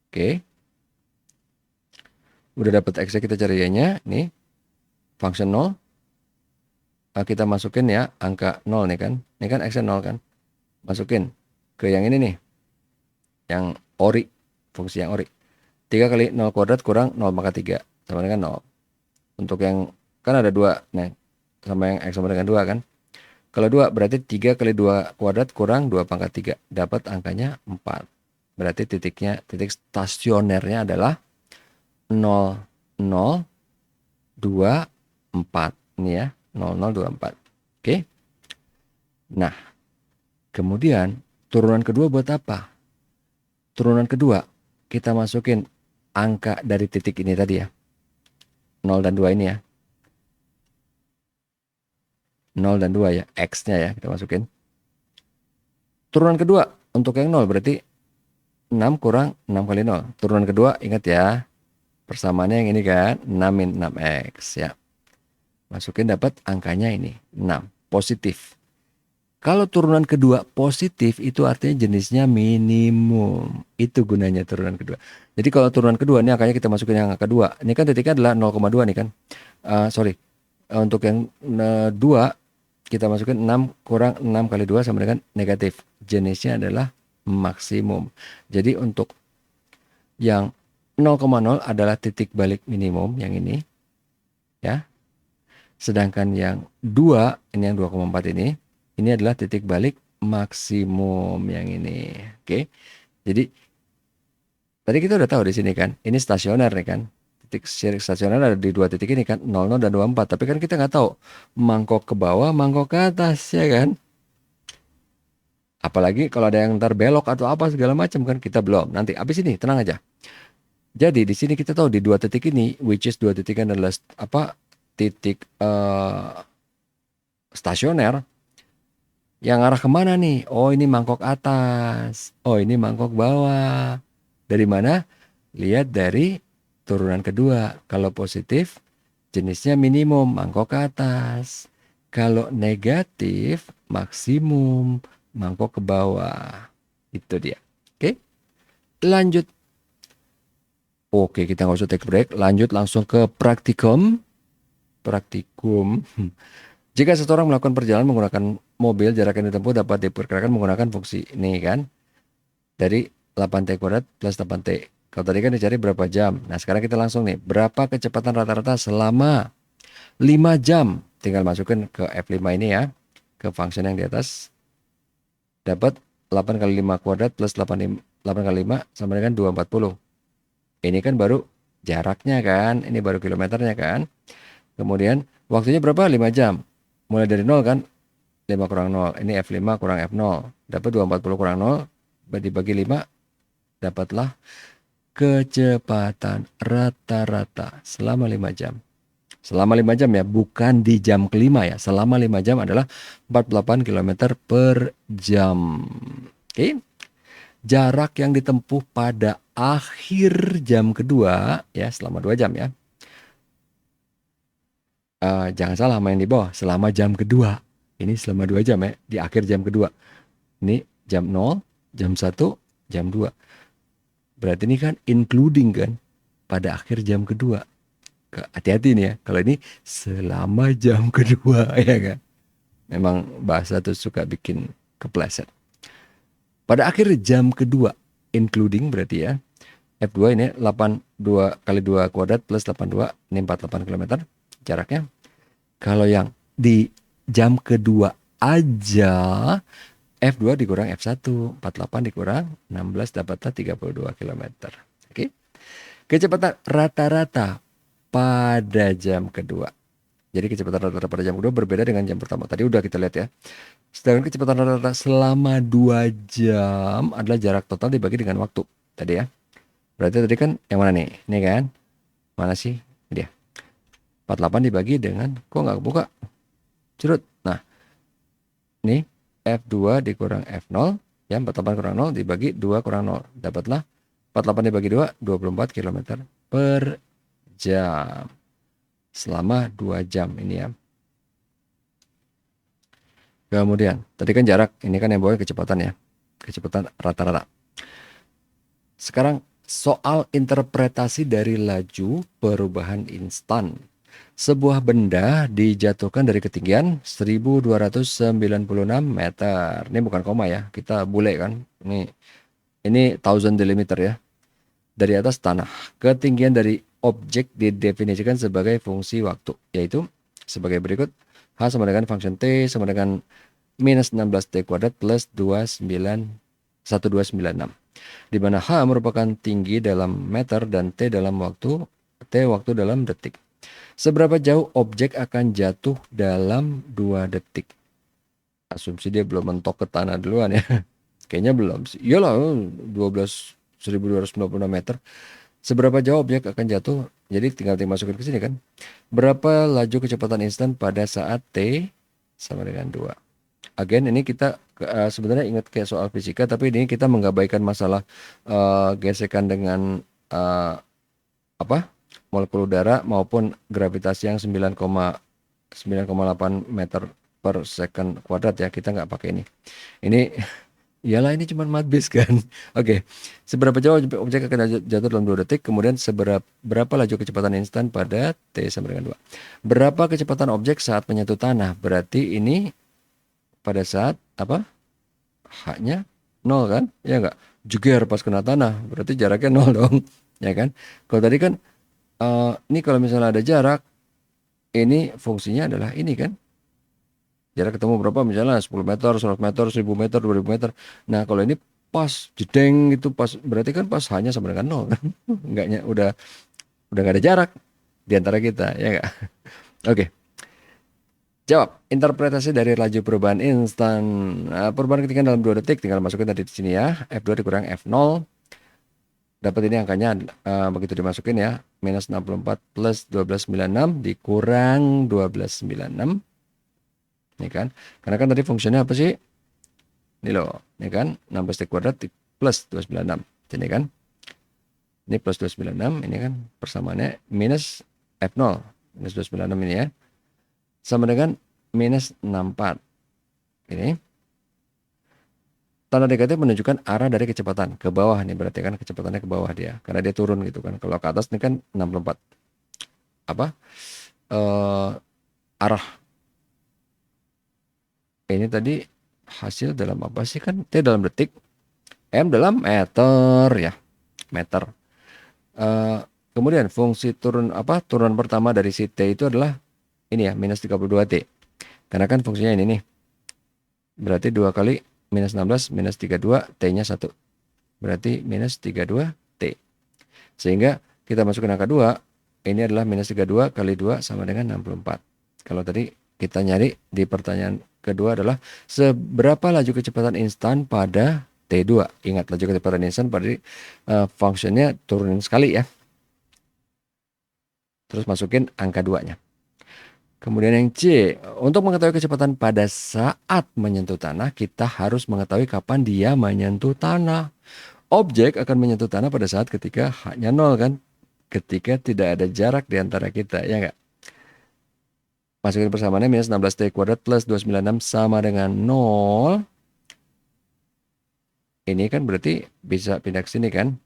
[SPEAKER 1] Oke. Udah dapat x-nya, kita cari y-nya. Nih, function 0. Kita masukin ya, angka 0 nih kan. Ini kan x-nya 0 kan. Masukin ke yang ini nih. Yang ori, fungsi yang ori. 3 kali 0 kuadrat kurang 0 pangkat 3. Sama dengan 0. Untuk yang, kan ada 2. Nah, sama yang x sama dengan 2 kan. Kalau 2 berarti 3 kali 2 kuadrat kurang 2 pangkat 3. Dapat angkanya 4. Berarti titik stasionernya adalah 0, 0, 2, 4. Ini ya, 0, 0, 2, 4. Oke. Nah, kemudian turunan kedua buat apa? Turunan kedua, kita masukin angka dari titik ini tadi ya. 0 dan 2 ini ya. 0 dan 2 ya, x-nya ya kita masukin. Turunan kedua untuk yang 0 berarti 6 kurang 6 kali 0. Turunan kedua ingat ya, persamaannya yang ini kan, 6 min 6x ya. Masukin dapat angkanya ini, 6, positif. Kalau turunan kedua positif itu artinya jenisnya minimum. Itu gunanya turunan kedua. Jadi kalau turunan kedua ini angkanya kita masukin yang angka 2. Ini kan titiknya adalah 0,2 nih kan. Untuk yang 2 kita masukin 6 kurang 6 kali 2 sama dengan negatif. Jenisnya adalah maksimum. Jadi untuk yang 0,0 adalah titik balik minimum yang ini. Ya. Sedangkan yang 2, ini yang 2,4 ini adalah titik balik maksimum yang ini. Oke. Jadi tadi kita udah tahu di sini kan, ini stasioner nih kan. Titik stasioner ada di 2 titik ini kan, 00 dan 24. Tapi kan kita nggak tahu mangkok ke bawah, mangkok ke atas ya kan. Apalagi kalau ada yang ntar belok atau apa segala macam kan, kita belum. Nanti habis ini tenang aja. Jadi di sini kita tahu di dua titik ini, which is dua titik adalah apa, titik stasioner, yang arah kemana nih? Oh ini mangkok atas, oh ini mangkok bawah. Dari mana? Lihat dari turunan kedua. Kalau positif, jenisnya minimum, mangkok ke atas. Kalau negatif, maksimum, mangkok ke bawah. Itu dia. Oke, lanjut. Oke, kita nggak usah take break. Lanjut langsung ke praktikum. Praktikum. Jika seseorang melakukan perjalanan menggunakan mobil, jarak yang ditempuh dapat diperkirakan menggunakan fungsi ini kan. Dari 8T kuadrat plus 8T. Kalau tadi kan dicari berapa jam. Nah sekarang kita langsung nih. Berapa kecepatan rata-rata selama 5 jam. Tinggal masukin ke F5 ini ya. Ke function yang di atas. Dapat 8 kali 5 kuadrat plus 8 kali 5 sama dengan 240. Ini kan baru jaraknya kan. Ini baru kilometernya kan. Kemudian waktunya berapa? 5 jam. Mulai dari 0 kan. 5 kurang 0. Ini F5 kurang F0. Dapat 240 kurang 0. Dibagi 5. Dapatlah kecepatan rata-rata selama 5 jam. Selama 5 jam ya, bukan di jam kelima ya. Selama 5 jam adalah 48 km per jam. Oke. Jarak yang ditempuh pada akhir jam kedua ya, selama 2 jam ya. Jangan salah main di bawah, selama jam kedua. Ini selama 2 jam ya, di akhir jam kedua. Ini jam 0, jam 1, jam 2. Berarti ini kan including kan pada akhir jam kedua. Hati-hati nih ya, kalau ini selama jam kedua ya kan. Memang bahasa tuh suka bikin kepleset. Pada akhir jam kedua, including berarti ya, F2 ini 82 kali 2 kuadrat plus 82, ini 48 km jaraknya. Kalau yang di jam kedua aja, F2 dikurang F1, 48 dikurang 16 dapatlah 32 km. Oke. Kecepatan rata-rata pada jam kedua. Jadi kecepatan rata-rata pada jam kedua berbeda dengan jam pertama. Tadi udah kita lihat ya. Sedangkan kecepatan rata-rata selama 2 jam adalah jarak total dibagi dengan waktu. Tadi ya. Berarti tadi kan yang mana nih? Ini kan. Mana sih? Ini dia. 48 dibagi dengan, kok nggak kebuka? Curut. Nah. Ini F2 dikurang F0. Ya 48 kurang 0 dibagi 2 kurang 0. Dapatlah 48 dibagi 2, 24 km per jam. Selama 2 jam ini ya. Kemudian, tadi kan jarak, ini kan yang bawah kecepatan ya. Kecepatan rata-rata. Sekarang soal interpretasi dari laju perubahan instan. Sebuah benda dijatuhkan dari ketinggian 1296 meter. Ini bukan koma ya, kita bule kan. Ini 1000 diameter ya. Dari atas tanah. Ketinggian dari objek didefinisikan sebagai fungsi waktu, yaitu sebagai berikut. H sama dengan function T sama dengan minus 16T kuadrat plus 1296. Di mana H merupakan tinggi dalam meter dan T waktu dalam detik. Seberapa jauh objek akan jatuh dalam 2 detik? Asumsi dia belum mentok ke tanah duluan ya. Kayaknya belum sih. Iyalah 12.296 meter. Seberapa jauh objek akan jatuh? Jadi tinggal dimasukin ke sini kan. Berapa laju kecepatan instan pada saat T sama dengan 2. Again ini kita sebenarnya ingat kayak soal fisika, tapi ini kita menggabaikan masalah gesekan dengan molekul udara maupun gravitasi yang 9,8 meter per second kuadrat ya. Kita nggak pakai ini. Ini iyalah ini cuma matbis kan. Oke. Seberapa jauh objek akan jatuh dalam 2 detik, kemudian berapa laju kecepatan instan pada T sama dengan 2. Berapa kecepatan objek saat menyentuh tanah? Berarti ini pada saat H-nya 0 kan? Ya enggak? Jeger pas kena tanah, berarti jaraknya 0 dong. Ya kan? Kalau tadi kan ini kalau misalnya ada jarak, ini fungsinya adalah ini kan? Jarak ketemu berapa misalnya 10 meter, 100 meter, 1000 meter, 2000 meter. Nah kalau ini pas jedeng gitu, pas berarti kan pas hanya sama dengan 0 kan. Enggaknya udah gak ada jarak di antara kita ya enggak? Oke. Jawab, interpretasi dari laju perubahan instan. Perubahan ketinggian dalam 2 detik tinggal masukin tadi di sini ya. F2 dikurang F0 dapat ini angkanya begitu dimasukin ya, minus 64 plus 1296 dikurang 1296. Ini kan, karena kan tadi fungsinya apa sih? Ini loh, ini kan 16t kuadrat plus 296. Ini kan, ini plus 296, ini kan persamaannya minus F0, minus 296 ini ya, sama dengan minus 64. Ini tanda negatif menunjukkan arah dari kecepatan ke bawah nih, berarti kan kecepatannya ke bawah dia, karena dia turun gitu kan. Kalau ke atas ini kan 64. Apa? Arah. Ini tadi hasil dalam apa sih, kan T dalam detik, M dalam meter ya, meter. Kemudian fungsi turunan pertama dari si T itu adalah ini ya, minus 32T. Karena kan fungsinya ini nih. Berarti 2 kali minus 16 minus 32, T-nya 1. Berarti minus 32T. Sehingga kita masukkan angka 2, ini adalah minus 32 kali 2 sama dengan 64. Kalau tadi kita nyari di pertanyaan kedua adalah seberapa laju kecepatan instan pada T2. Ingat, laju kecepatan instan pada fungsinya turunin sekali ya. Terus masukin angka 2-nya. Kemudian yang C, untuk mengetahui kecepatan pada saat menyentuh tanah, kita harus mengetahui kapan dia menyentuh tanah. Objek akan menyentuh tanah pada saat ketika H-nya 0 kan? Ketika tidak ada jarak di antara kita, ya enggak? Masukin persamaannya minus 16t kuadrat plus 296 sama dengan 0. Ini kan berarti bisa pindah ke sini kan?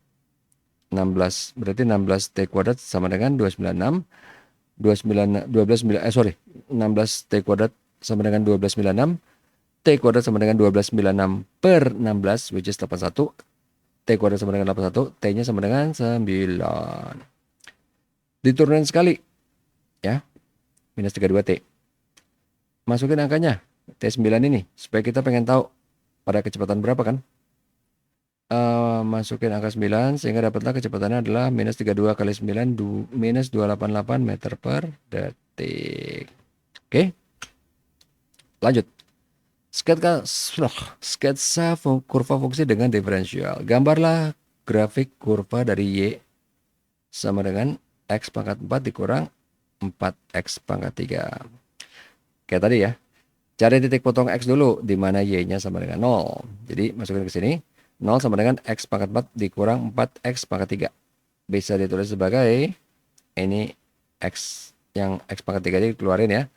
[SPEAKER 1] 16, berarti 16t kuadrat sama dengan 296. 16t kuadrat sama dengan 1296. T kuadrat sama dengan 1296 per 16, which is 81. T kuadrat sama dengan 81, T-nya sama dengan 9. Diturunin sekali, ya, minus 32T. Masukin angkanya, T9 ini, supaya kita pengen tahu pada kecepatan berapa kan. Masukin angka 9, sehingga dapatlah kecepatannya adalah minus 32 kali 9, minus 288 meter per detik. Oke, lanjut. Sketsa kurva fungsi dengan diferensial. Gambarlah grafik kurva dari Y sama dengan X pangkat 4 dikurang 4X pangkat 3. Kayak tadi ya. Cari titik potong X dulu, di mana Y-nya sama dengan 0. Jadi masukin ke sini. 0 sama dengan X pangkat 4 dikurang 4X pangkat 3. Bisa ditulis sebagai, ini X, yang X pangkat 3 dikeluarin ya.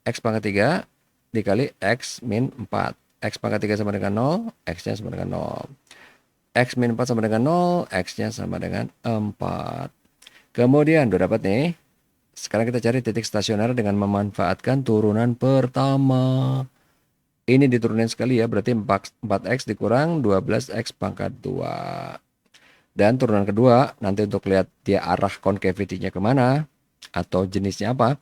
[SPEAKER 1] X pangkat 3 dikali X min 4. X pangkat 3 sama dengan 0, X-nya sama dengan 0. X min 4 sama dengan 0, X-nya sama dengan 4. Kemudian udah dapat nih. Sekarang kita cari titik stasioner dengan memanfaatkan turunan pertama. Ini diturunin sekali ya, berarti 4X dikurang 12X pangkat 2. Dan turunan kedua, nanti untuk lihat dia arah concavity-nya kemana, atau jenisnya apa.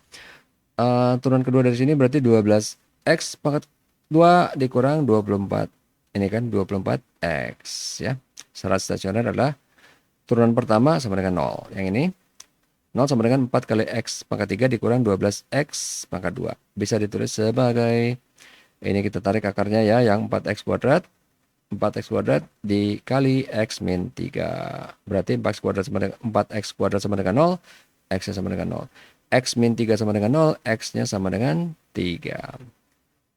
[SPEAKER 1] Turunan kedua dari sini berarti 12X pangkat 2 dikurang 24. Ini kan 24X ya. Syarat stasioner adalah turunan pertama sama dengan 0. Yang ini 0 sama dengan 4 kali X pangkat 3 dikurang 12X pangkat 2. Bisa ditulis sebagai, ini kita tarik akarnya ya, yang 4X kuadrat. 4X kuadrat dikali X min 3. Berarti 4X kuadrat sama dengan 0. X-nya sama dengan 0. X min 3 sama dengan 0. X-nya sama dengan 3.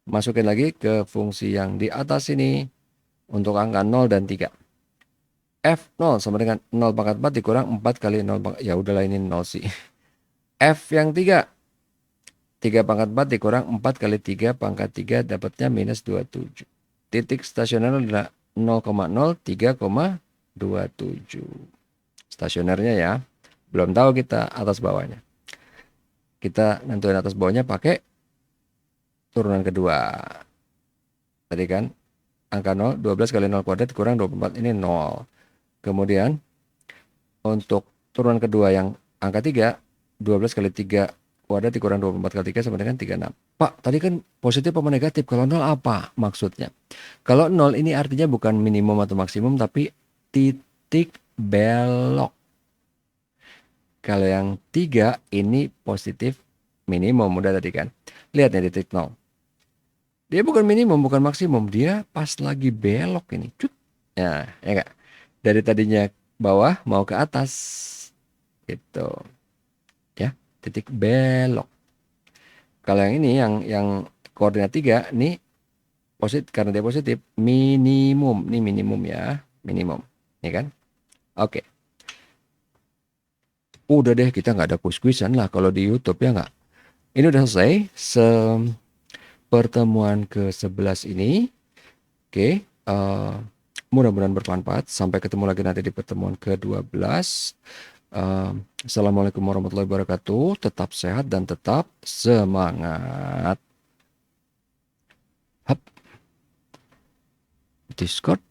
[SPEAKER 1] Masukin lagi ke fungsi yang di atas ini. Untuk angka 0 dan 3. F0 sama dengan 0 pangkat 4 dikurang 4 kali 0 pangkat. Ya udahlah, ini 0 sih. F yang 3. 3 pangkat 4 dikurang 4 kali 3 pangkat 3 dapatnya minus 27. Titik stasioner adalah 0,03,27. Stasionernya ya. Belum tahu kita atas bawahnya. Kita nentuin atas bawahnya pakai turunan kedua. Tadi kan angka 0, 12 kali 0 kuadrat kurang 24, ini 0. Kemudian untuk turunan kedua yang angka 3, 12 kali 3 kuadrat dikurang 24 kali 3 sama dengan 36. Pak, tadi kan positif apa negatif? Kalau 0 apa maksudnya? Kalau 0 ini artinya bukan minimum atau maksimum, tapi titik belok. Kalau yang 3 ini positif minimum, udah tadi kan. Lihat nih titik 0. Dia bukan minimum, bukan maksimum. Dia pas lagi belok ini. Cut. Ya enggak. Dari tadinya bawah mau ke atas. Gitu. Ya, titik belok. Kalau yang ini yang koordinat 3 nih positif karena dia positif minimum. Ini minimum ya, minimum. Ini kan? Oke. Udah deh kita nggak ada kuis-kuisan lah kalau di YouTube ya nggak. Ini udah selesai pertemuan ke-11 ini. Oke, mudah-mudahan bermanfaat. Sampai ketemu lagi nanti di pertemuan ke-12. Assalamualaikum warahmatullahi wabarakatuh. Tetap sehat dan tetap semangat. Hap, Discord.